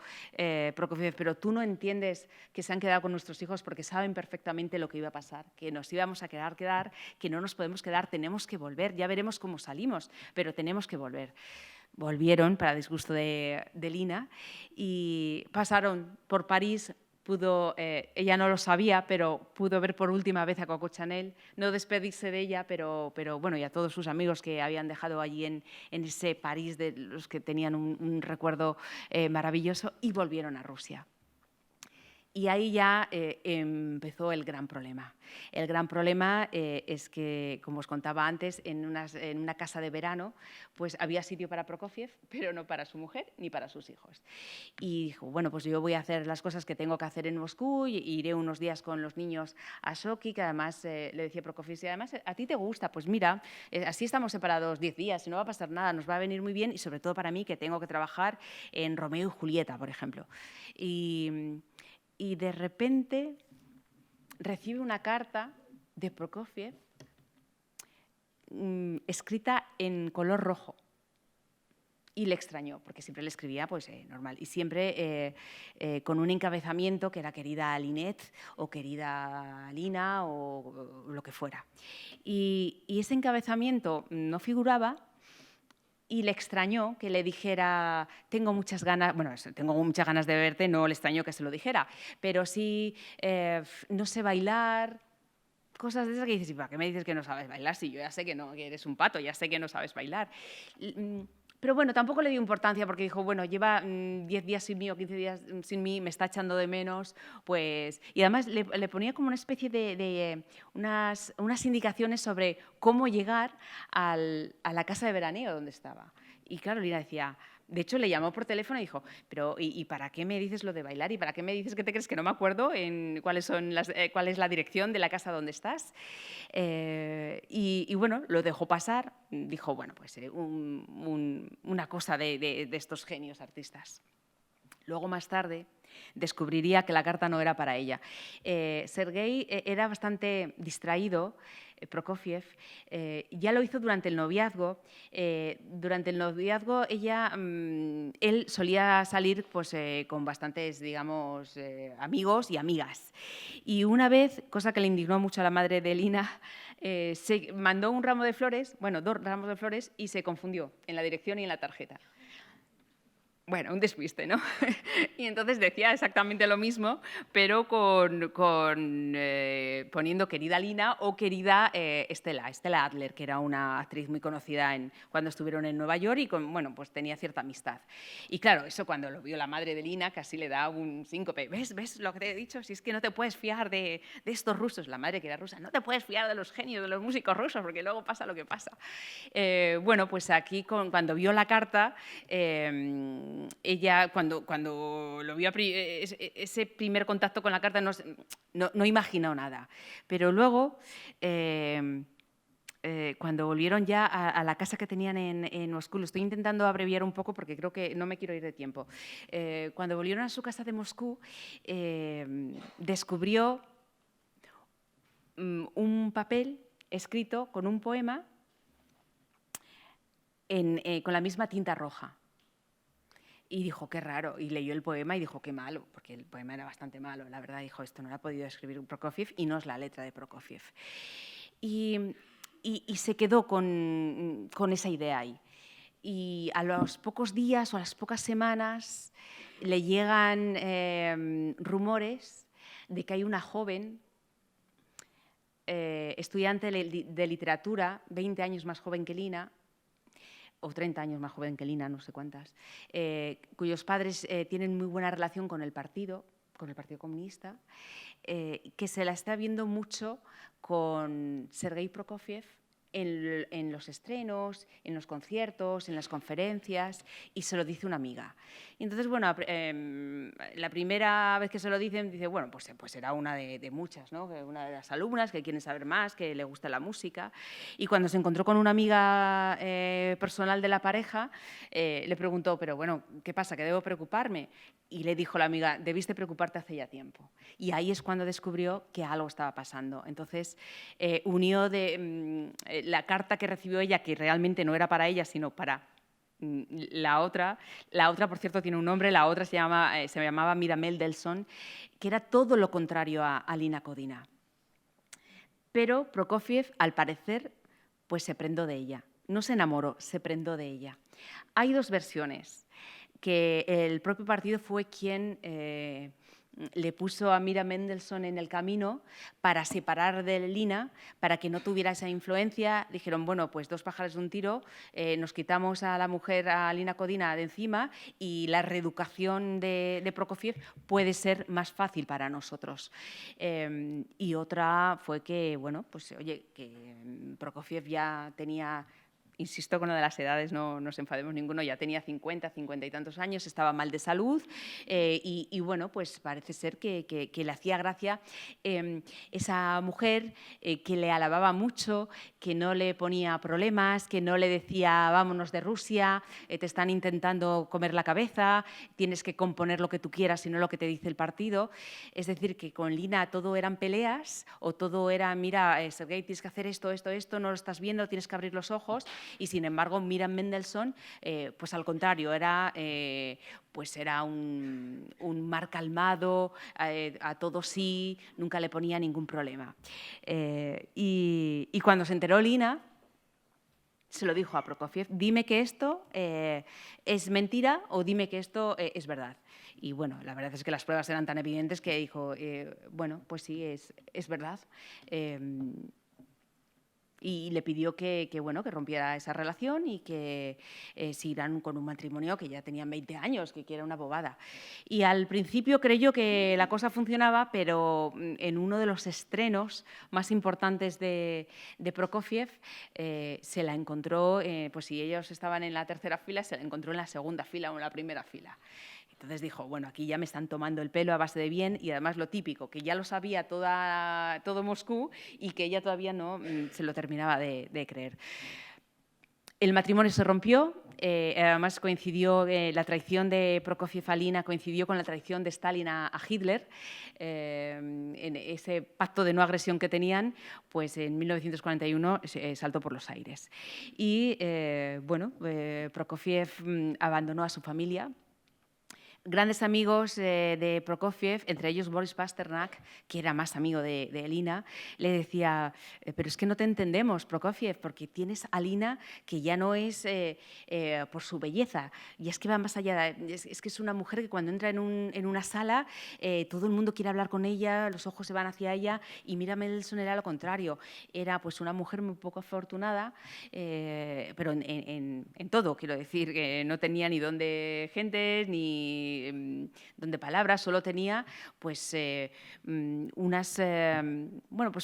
Prokofiev, pero tú no entiendes que se han quedado con nuestros hijos porque saben perfectamente lo que iba a pasar, que nos íbamos a quedar, que no nos podemos quedar, tenemos que volver, ya veremos cómo salimos, pero tenemos que volver. Volvieron, para disgusto de Lina, y pasaron por París. Ella no lo sabía, pero pudo ver por última vez a Coco Chanel, no despedirse de ella, pero bueno, y a todos sus amigos que habían dejado allí en ese París, de los que tenían un recuerdo maravilloso, y volvieron a Rusia. Y ahí ya empezó el gran problema. El gran problema es que, como os contaba antes, en una casa de verano pues había sitio para Prokofiev, pero no para su mujer ni para sus hijos. Y dijo, bueno, pues yo voy a hacer las cosas que tengo que hacer en Moscú y iré unos días con los niños a Sochi, que además le decía Prokofiev, y además a ti te gusta, pues mira, así estamos separados 10 días y no va a pasar nada, nos va a venir muy bien y sobre todo para mí que tengo que trabajar en Romeo y Julieta, por ejemplo. Y de repente recibe una carta de Prokofiev escrita en color rojo. Y le extrañó, porque siempre le escribía pues, normal. Y siempre con un encabezamiento que era querida Linette o querida Lina o lo que fuera. Y ese encabezamiento no figuraba. Y le extrañó que le dijera, tengo muchas ganas, bueno, tengo muchas ganas de verte, no le extrañó que se lo dijera, pero sí, no sé bailar, cosas de esas que dices, ¿y para qué me dices que no sabes bailar? Si yo ya sé que no, que eres un pato, ya sé que no sabes bailar. Pero bueno, tampoco le dio importancia porque dijo, bueno, lleva 10 días sin mí o 15 días sin mí, me está echando de menos, pues... Y además le ponía como una especie de unas indicaciones sobre cómo llegar a la casa de veraneo donde estaba. Y claro, Lina decía, De hecho, le llamó por teléfono y dijo, pero ¿y para qué me dices lo de bailar? ¿Y para qué me dices que te crees que no me acuerdo en cuál es la dirección de la casa donde estás? Y bueno, lo dejó pasar. Dijo, bueno, pues una cosa de estos genios artistas. Luego, más tarde, descubriría que la carta no era para ella. Sergei era bastante distraído, Prokofiev, ya lo hizo durante el noviazgo. Durante el noviazgo él solía salir pues, con bastantes, digamos, amigos y amigas. Y una vez, cosa que le indignó mucho a la madre de Lina, se mandó un ramo de flores, bueno, 2 ramos de flores, y se confundió en la dirección y en la tarjeta. Bueno, un despiste, ¿no? Y entonces decía exactamente lo mismo, pero poniendo querida Lina o querida Estela Adler, que era una actriz muy conocida cuando estuvieron en Nueva York y bueno, pues tenía cierta amistad. Y claro, eso cuando lo vio la madre de Lina casi le da un síncope. ¿Ves lo que te he dicho? Si es que no te puedes fiar de estos rusos. La madre, que era rusa, no te puedes fiar de los genios, de los músicos rusos, porque luego pasa lo que pasa. Bueno, pues aquí cuando vio la carta, ella, cuando lo vio, ese primer contacto con la carta, no imaginó nada. Pero luego, cuando volvieron ya a la casa que tenían en Moscú, lo estoy intentando abreviar un poco porque creo que no me quiero ir de tiempo. Cuando volvieron a su casa de Moscú, descubrió un papel escrito con un poema con la misma tinta roja. Y dijo, qué raro, y leyó el poema y dijo, qué malo, porque el poema era bastante malo, la verdad. Dijo, esto no lo ha podido escribir Prokofiev y no es la letra de Prokofiev. Y se quedó con esa idea ahí. Y a los pocos días o a las pocas semanas le llegan rumores de que hay una joven estudiante de literatura, 20 años más joven que Lina, o 30 años más joven que Lina, no sé cuántas, cuyos padres tienen muy buena relación con el Partido Comunista, que se la está viendo mucho con Sergei Prokofiev en los estrenos, en los conciertos, en las conferencias, y se lo dice una amiga. Y entonces, bueno, la primera vez que se lo dicen, dice, bueno, pues será una de muchas, ¿no? Una de las alumnas que quieren saber más, que le gusta la música. Y cuando se encontró con una amiga personal de la pareja, le preguntó, pero bueno, ¿qué pasa? ¿Que debo preocuparme? Y le dijo la amiga, debiste preocuparte hace ya tiempo. Y ahí es cuando descubrió que algo estaba pasando. Entonces, unió la carta que recibió ella, que realmente no era para ella, sino para la otra. La otra, por cierto, tiene un nombre. La otra se llamaba Mira Mendelssohn, que era todo lo contrario a Lina Kodina. Pero Prokofiev, al parecer, pues se prendó de ella. No se enamoró, se prendó de ella. Hay 2 versiones, que el propio partido fue quien le puso a Mira Mendelssohn en el camino para separar de Lina, para que no tuviera esa influencia. Dijeron, bueno, pues 2 pájaros de un tiro, nos quitamos a la mujer, a Lina Kodina, de encima, y la reeducación de Prokofiev puede ser más fácil para nosotros. Y otra fue que, bueno, pues oye, que Prokofiev ya tenía... Insisto con lo de las edades, no nos enfademos ninguno, ya tenía 50 y tantos años, estaba mal de salud y bueno, pues parece ser que le hacía gracia esa mujer que le alababa mucho, que no le ponía problemas, que no le decía vámonos de Rusia, te están intentando comer la cabeza, tienes que componer lo que tú quieras y no lo que te dice el partido. Es decir, que con Lina todo eran peleas o todo era, mira, Sergei, tienes que hacer esto, no lo estás viendo, tienes que abrir los ojos. Y sin embargo, Mira Mendelssohn, pues al contrario, era un mar calmado, a todo sí, nunca le ponía ningún problema. Y cuando se enteró Lina, se lo dijo a Prokofiev, dime que esto es mentira o dime que esto es verdad. Y bueno, la verdad es que las pruebas eran tan evidentes que dijo, bueno, pues sí, es verdad. y le pidió que rompiera esa relación y que siguieran con un matrimonio que ya tenían 20 años, que era una bobada. Y al principio creyó que la cosa funcionaba, pero en uno de los estrenos más importantes de Prokofiev se la encontró, pues si ellos estaban en la tercera fila, se la encontró en la segunda fila o en la primera fila. Entonces dijo, bueno, aquí ya me están tomando el pelo a base de bien y además lo típico, que ya lo sabía todo Moscú y que ella todavía no se lo terminaba de creer. El matrimonio se rompió, además coincidió, la traición de Prokofiev a Lina coincidió con la traición de Stalin a Hitler, en ese pacto de no agresión que tenían, pues en 1941 saltó por los aires. Y Prokofiev abandonó a su familia. Grandes amigos de Prokofiev, entre ellos Boris Pasternak, que era más amigo de Lina, le decía, pero es que no te entendemos, Prokofiev, porque tienes a Lina que ya no es por su belleza, y es que va más allá, es que es una mujer que cuando entra en una sala todo el mundo quiere hablar con ella, los ojos se van hacia ella, y Mira Mendelssohn era lo contrario, era pues una mujer muy poco afortunada, pero en todo, quiero decir, que no tenía ni don de gentes, ni donde palabras, solo tenía pues pues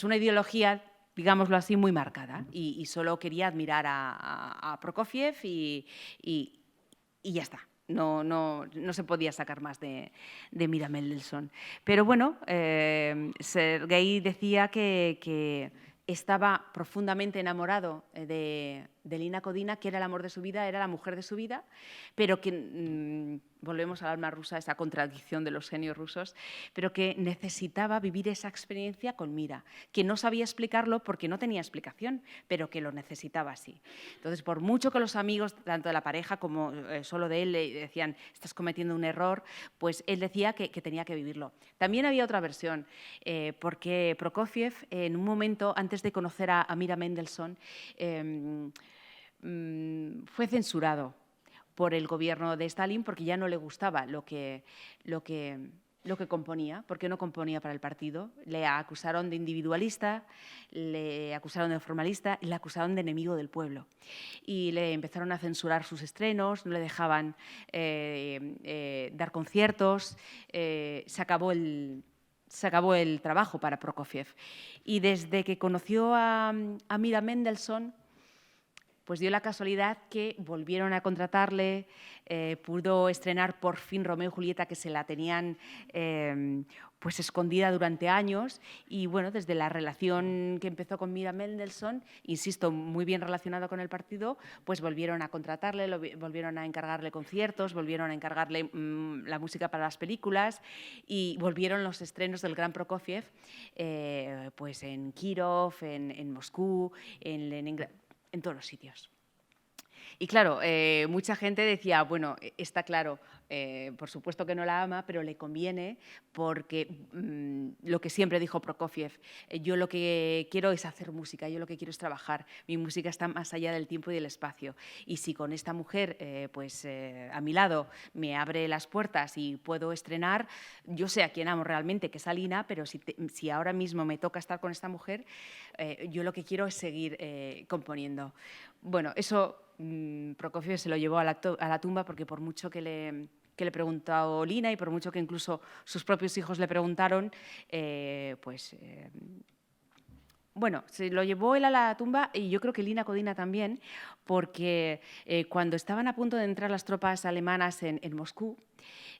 una ideología, digámoslo así, muy marcada y solo quería admirar a Prokofiev y ya está. No se podía sacar más de Mira Mendelssohn. Pero bueno, Sergei decía que estaba profundamente enamorado de Lina Kodina, que era el amor de su vida, era la mujer de su vida, pero que, volvemos al alma rusa, esa contradicción de los genios rusos, pero que necesitaba vivir esa experiencia con Mira, que no sabía explicarlo porque no tenía explicación, pero que lo necesitaba así. Entonces, por mucho que los amigos, tanto de la pareja como solo de él, le decían, estás cometiendo un error, pues él decía que tenía que vivirlo. También había otra versión, porque Prokofiev, en un momento, antes de conocer a Mira Mendelssohn, fue censurado por el gobierno de Stalin porque ya no le gustaba lo que componía, porque no componía para el partido. Le acusaron de individualista, le acusaron de formalista y le acusaron de enemigo del pueblo. Y le empezaron a censurar sus estrenos, no le dejaban dar conciertos, se acabó el trabajo para Prokofiev. Y desde que conoció a Mira Mendelssohn, pues dio la casualidad que volvieron a contratarle, pudo estrenar por fin Romeo y Julieta, que se la tenían pues escondida durante años. Y bueno, desde la relación que empezó con Mira Mendelssohn, insisto, muy bien relacionado con el partido, pues volvieron a contratarle, volvieron a encargarle conciertos, volvieron a encargarle la música para las películas y volvieron los estrenos del gran Prokofiev pues en Kirov, en Moscú, en Leningrado, en todos los sitios. Y claro, mucha gente decía, bueno, está claro, por supuesto que no la ama, pero le conviene porque lo que siempre dijo Prokofiev, yo lo que quiero es hacer música, yo lo que quiero es trabajar, mi música está más allá del tiempo y del espacio. Y si con esta mujer a mi lado me abre las puertas y puedo estrenar, yo sé a quién amo realmente, que es a Lina, pero si ahora mismo me toca estar con esta mujer, yo lo que quiero es seguir componiendo. Bueno, eso Prokofiev se lo llevó a la tumba porque por mucho que le preguntó Lina y por mucho que incluso sus propios hijos le preguntaron, bueno, se lo llevó él a la tumba y yo creo que Lina Kodina también, porque cuando estaban a punto de entrar las tropas alemanas en Moscú,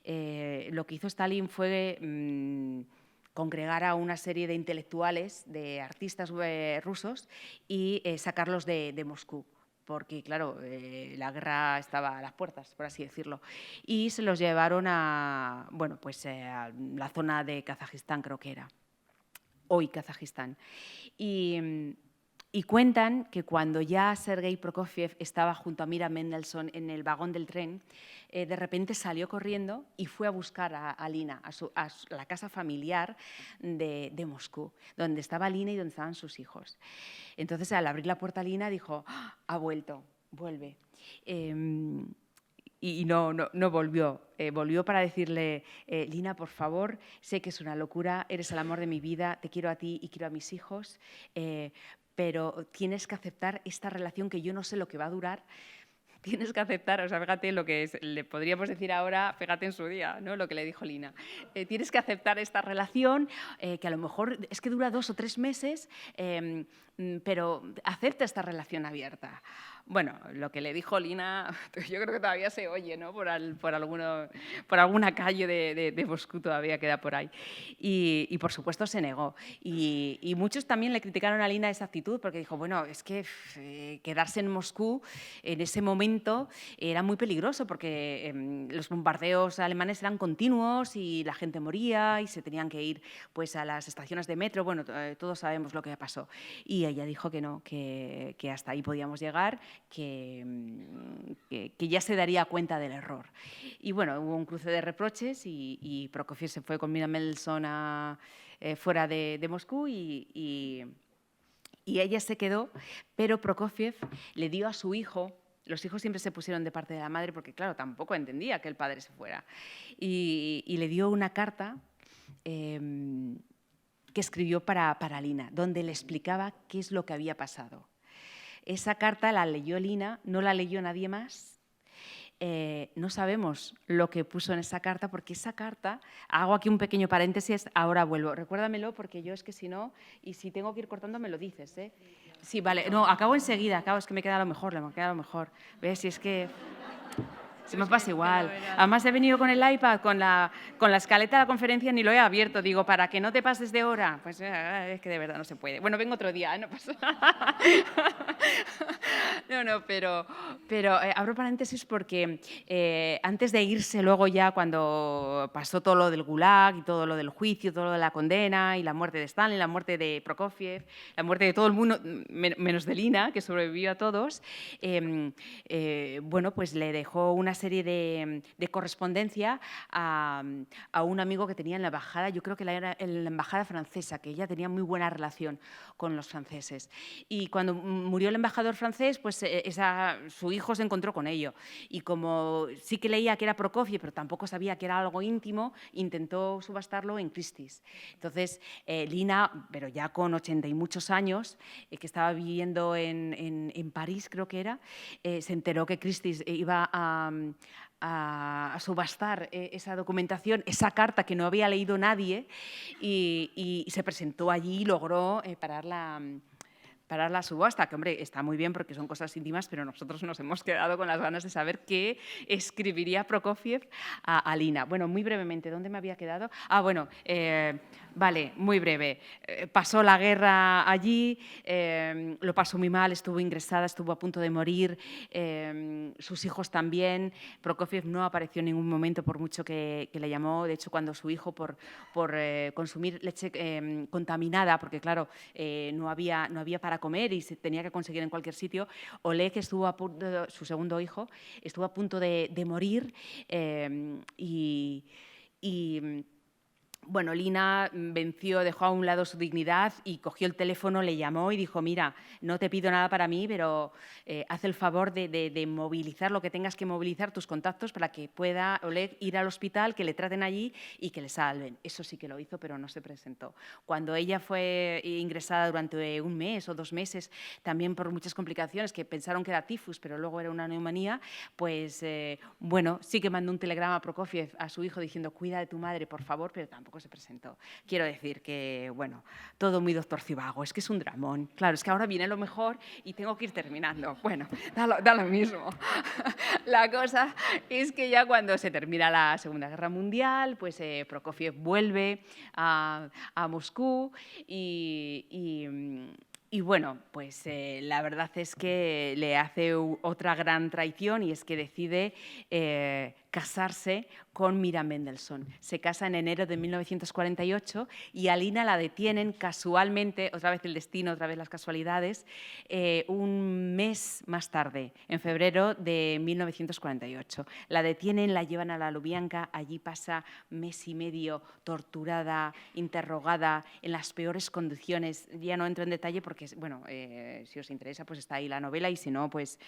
lo que hizo Stalin fue congregar a una serie de intelectuales, de artistas rusos y sacarlos de Moscú, porque, claro, la guerra estaba a las puertas, por así decirlo. Y se los llevaron a la zona de Kazajistán, creo que era. Hoy Kazajistán. Y cuentan que cuando ya Sergei Prokofiev estaba junto a Mira Mendelssohn en el vagón del tren, de repente salió corriendo y fue a buscar a Lina, a la casa familiar de Moscú, donde estaba Lina y donde estaban sus hijos. Entonces, al abrir la puerta, Lina dijo, ha vuelto, vuelve. Y no volvió. Volvió para decirle, Lina, por favor, sé que es una locura, eres el amor de mi vida, te quiero a ti y quiero a mis hijos, pero tienes que aceptar esta relación que yo no sé lo que va a durar. Tienes que aceptar, o sea, fíjate lo que le podríamos decir ahora, fíjate en su día, ¿no? Lo que le dijo Lina. Tienes que aceptar esta relación, que a lo mejor es que dura 2 o 3 meses, pero acepta esta relación abierta. Bueno, lo que le dijo Lina, yo creo que todavía se oye, ¿no? por alguna calle de Moscú todavía queda por ahí. Y por supuesto se negó. Y muchos también le criticaron a Lina esa actitud, porque dijo, bueno, es que quedarse en Moscú en ese momento era muy peligroso, porque los bombardeos alemanes eran continuos y la gente moría y se tenían que ir pues, a las estaciones de metro. Bueno, todos sabemos lo que pasó. Y ella dijo que no, que hasta ahí podíamos llegar, que ya se daría cuenta del error. Y bueno, hubo un cruce de reproches y Prokofiev se fue con Mira Mendelssohn fuera de Moscú y ella se quedó, pero Prokofiev le dio a su hijo. Los hijos siempre se pusieron de parte de la madre porque, claro, tampoco entendía que el padre se fuera. Y le dio una carta que escribió para Lina, donde le explicaba qué es lo que había pasado. Esa carta la leyó Lina, no la leyó nadie más. No sabemos lo que puso en esa carta, porque esa carta, hago aquí un pequeño paréntesis, ahora vuelvo. Recuérdamelo, porque yo es que si no, y si tengo que ir cortando, me lo dices, ¿eh? Sí, vale. No, acabo enseguida, es que me queda lo mejor, ¿Ves? Si es que se me pasa igual. Además he venido con el iPad, con la escaleta de la conferencia, ni lo he abierto. Digo, para que no te pases de hora. Pues es que de verdad no se puede. Bueno, vengo otro día, no pasa nada. No, pero abro paréntesis porque antes de irse luego ya cuando pasó todo lo del Gulag y todo lo del juicio, todo lo de la condena y la muerte de Stalin, la muerte de Prokofiev, la muerte de todo el mundo, menos de Lina, que sobrevivió a todos, bueno, pues le dejó una serie de correspondencia a un amigo que tenía en la embajada, yo creo que era en la embajada francesa, que ella tenía muy buena relación con los franceses. Y cuando murió el embajador francés, pues su hijo se encontró con ello. Y como sí que leía que era Prokofiev, pero tampoco sabía que era algo íntimo, intentó subastarlo en Christie's. Entonces, Lina, pero ya con 80 y muchos años, que estaba viviendo en París, creo que era, se enteró que Christie's iba a subastar esa documentación, esa carta que no había leído nadie, y se presentó allí y logró parar la subasta, que hombre, está muy bien porque son cosas íntimas, pero nosotros nos hemos quedado con las ganas de saber qué escribiría Prokofiev a Lina. Bueno, muy brevemente, ¿dónde me había quedado? Bueno, vale, muy breve. Pasó la guerra allí, lo pasó muy mal, estuvo ingresada, estuvo a punto de morir, sus hijos también. Prokofiev no apareció en ningún momento por mucho que le llamó. De hecho, cuando su hijo por consumir leche contaminada, porque claro, no había para comer y se tenía que conseguir en cualquier sitio, Oleg, su segundo hijo, estuvo a punto de morir bueno, Lina venció, dejó a un lado su dignidad y cogió el teléfono, le llamó y dijo, mira, no te pido nada para mí, pero haz el favor de movilizar lo que tengas que movilizar, tus contactos, para que pueda Oleg ir al hospital, que le traten allí y que le salven. Eso sí que lo hizo, pero no se presentó. Cuando ella fue ingresada durante 1 mes o 2 meses, también por muchas complicaciones, que pensaron que era tifus, pero luego era una neumonía, pues bueno, sí que mandó un telegrama a Prokofiev, a su hijo, diciendo, cuida de tu madre, por favor, pero tampoco se presentó. Quiero decir que, bueno, todo muy doctor Zivago, es que es un dramón. Claro, es que ahora viene lo mejor y tengo que ir terminando. Bueno, da lo mismo. La cosa es que ya cuando se termina la Segunda Guerra Mundial, pues Prokofiev vuelve a Moscú y bueno, pues la verdad es que le hace otra gran traición y es que decide casarse con Mira Mendelssohn. Se casa en enero de 1948 y a Lina la detienen casualmente, otra vez el destino, otra vez las casualidades, 1 mes más tarde, en febrero de 1948. La detienen, la llevan a la Lubyanka, allí pasa 1 mes y medio torturada, interrogada, en las peores condiciones. Ya no entro en detalle porque, bueno, si os interesa, pues está ahí la novela y si no, pues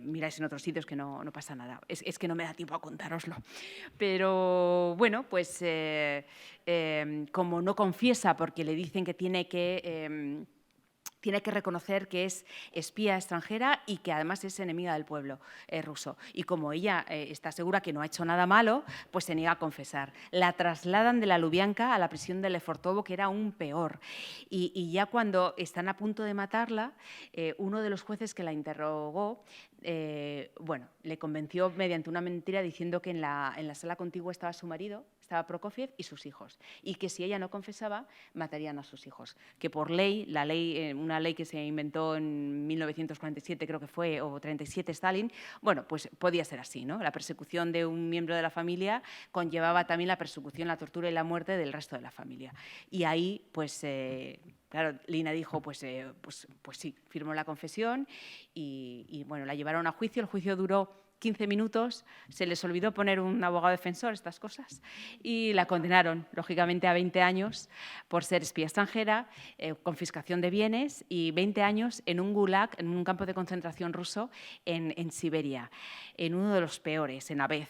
miráis en otros sitios que no pasa nada. Es que no me da tiempo a contároslo. Pero bueno, pues como no confiesa porque le dicen que tiene que tiene que reconocer que es espía extranjera y que además es enemiga del pueblo ruso. Y como ella está segura que no ha hecho nada malo, pues se niega a confesar. La trasladan de la Lubianka a la prisión de Lefortovo, que era aún peor. Y ya cuando están a punto de matarla, uno de los jueces que la interrogó, bueno, le convenció mediante una mentira diciendo que en la sala contigua estaba su marido, estaba Prokofiev y sus hijos, y que si ella no confesaba, matarían a sus hijos. Que por ley, una ley que se inventó en 1947, creo que fue, o 37, Stalin, bueno, pues podía ser así, ¿no? La persecución de un miembro de la familia conllevaba también la persecución, la tortura y la muerte del resto de la familia. Y ahí, pues, claro, Lina dijo, pues sí, firmó la confesión y, bueno, la llevaron a juicio. El juicio duró 15 minutos, se les olvidó poner un abogado defensor, estas cosas, y la condenaron, lógicamente, a 20 años por ser espía extranjera, confiscación de bienes y 20 años en un gulag, en un campo de concentración ruso en Siberia, en uno de los peores, en Aves.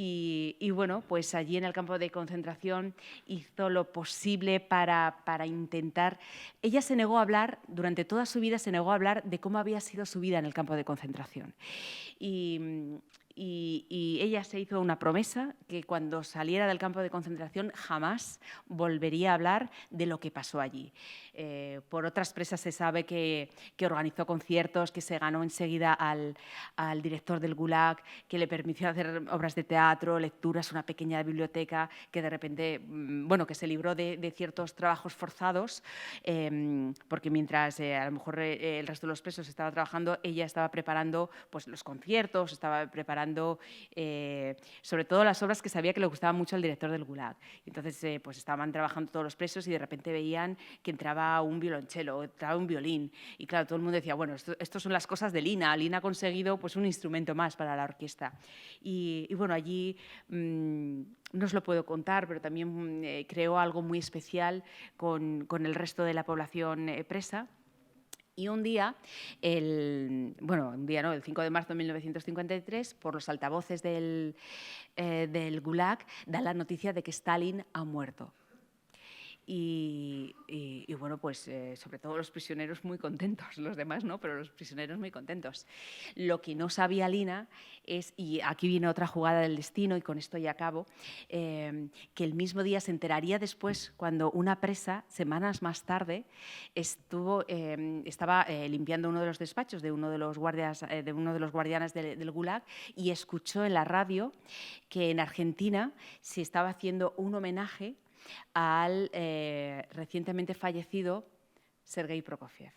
Y bueno, pues allí en el campo de concentración hizo lo posible para intentar. Ella se negó a hablar, durante toda su vida se negó a hablar de cómo había sido su vida en el campo de concentración. Y ella se hizo una promesa que cuando saliera del campo de concentración jamás volvería a hablar de lo que pasó allí. Por otras presas se sabe que organizó conciertos, que se ganó enseguida al director del Gulag, que le permitió hacer obras de teatro, lecturas, una pequeña biblioteca, que de repente, bueno, que se libró de ciertos trabajos forzados, porque mientras a lo mejor el resto de los presos estaba trabajando, ella estaba preparando pues, los conciertos, estaba preparando sobre todo las obras que sabía que le gustaban mucho al director del Gulag. Entonces, pues estaban trabajando todos los presos y de repente veían que entraba un violonchelo, entraba un violín. Y claro, todo el mundo decía, bueno, esto son las cosas de Lina. Lina ha conseguido pues, un instrumento más para la orquesta. Y bueno, allí no os lo puedo contar, pero también creó algo muy especial con el resto de la población presa. Y un día, el 5 de marzo de 1953, por los altavoces del Gulag, da la noticia de que Stalin ha muerto. Y bueno, pues sobre todo los prisioneros muy contentos, los demás no, pero los prisioneros muy contentos. Lo que no sabía Lina es, y aquí viene otra jugada del destino, y con esto ya acabo, que el mismo día se enteraría después cuando una presa, semanas más tarde, estaba limpiando uno de los despachos de uno de los guardias, de uno de los guardianes del Gulag, y escuchó en la radio que en Argentina se estaba haciendo un homenaje al recientemente fallecido Sergei Prokofiev.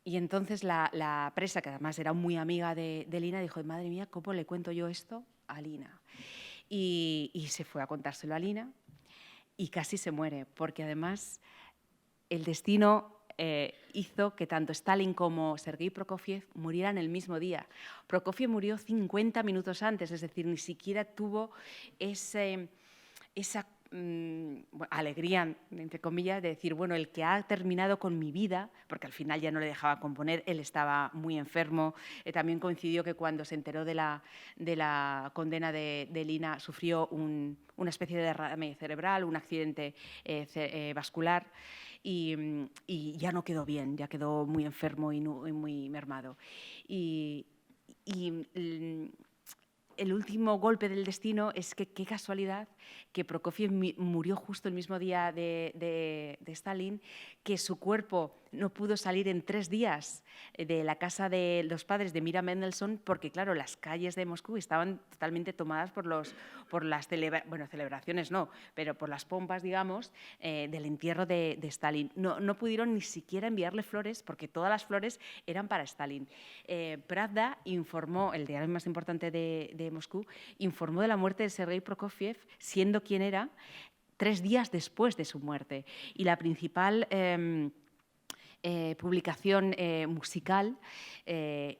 Y entonces la presa, que además era muy amiga de Lina, dijo, madre mía, ¿cómo le cuento yo esto a Lina? Y se fue a contárselo a Lina y casi se muere, porque además el destino hizo que tanto Stalin como Sergei Prokofiev murieran el mismo día. Prokofiev murió 50 minutos antes, es decir, ni siquiera tuvo esa alegría, entre comillas, de decir, bueno, el que ha terminado con mi vida, porque al final ya no le dejaba componer, él estaba muy enfermo. También coincidió que cuando se enteró de la condena de Lina sufrió una especie de derrame cerebral, un accidente vascular y ya no quedó bien, ya quedó muy enfermo y muy mermado. El último golpe del destino es que, qué casualidad, que Prokofiev murió justo el mismo día de Stalin, que su cuerpo no pudo salir en 3 días de la casa de los padres de Mira Mendelssohn, porque, claro, las calles de Moscú estaban totalmente tomadas por las celebraciones, no, pero por las pompas, digamos, del entierro de Stalin. No pudieron ni siquiera enviarle flores, porque todas las flores eran para Stalin. Pravda informó, el diario más importante de Moscú, informó de la muerte de Sergei Prokofiev, siendo quien era, 3 días después de su muerte. Y la principal publicación musical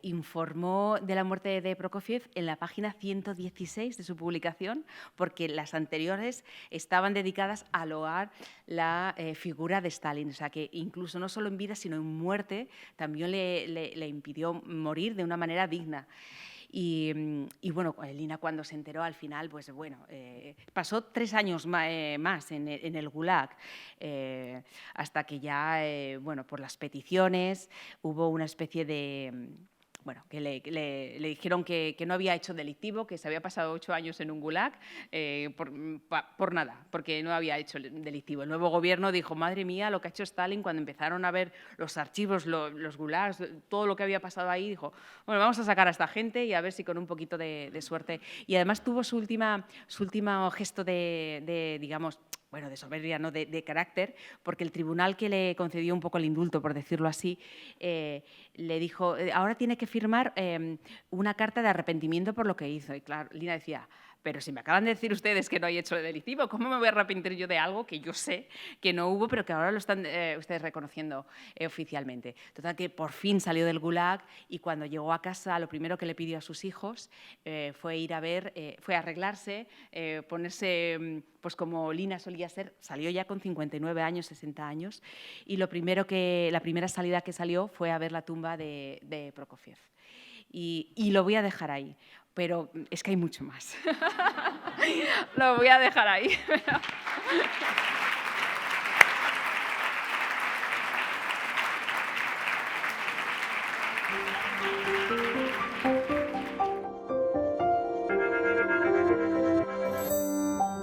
informó de la muerte de Prokofiev en la página 116 de su publicación, porque las anteriores estaban dedicadas a loar la figura de Stalin. O sea, que incluso no solo en vida, sino en muerte, también le impidió morir de una manera digna. Y bueno, Lina cuando se enteró al final, pues bueno, pasó 3 años más en el Gulag, hasta que ya, bueno, por las peticiones hubo una especie de... Bueno, que le dijeron que no había hecho delictivo, que se había pasado 8 años en un gulag por nada, porque no había hecho delictivo. El nuevo gobierno dijo, madre mía, lo que ha hecho Stalin, cuando empezaron a ver los archivos, los gulags, todo lo que había pasado ahí, dijo, bueno, vamos a sacar a esta gente y a ver si con un poquito de suerte. Y además tuvo su último gesto digamos, bueno, de soberbia, ¿no? de carácter, porque el tribunal que le concedió un poco el indulto, por decirlo así, le dijo, ahora tiene que firmar una carta de arrepentimiento por lo que hizo. Y claro, Lina decía, pero si me acaban de decir ustedes que no hay hecho delictivo, ¿cómo me voy a arrepentir yo de algo que yo sé que no hubo, pero que ahora lo están ustedes reconociendo oficialmente? Total, que por fin salió del Gulag y cuando llegó a casa, lo primero que le pidió a sus hijos fue ir a ver, fue arreglarse, ponerse, pues como Lina solía ser, salió ya con 59 años, 60 años, y la primera salida que salió fue a ver la tumba de Prokofiev. Y lo voy a dejar ahí, pero es que hay mucho más. Lo voy a dejar ahí.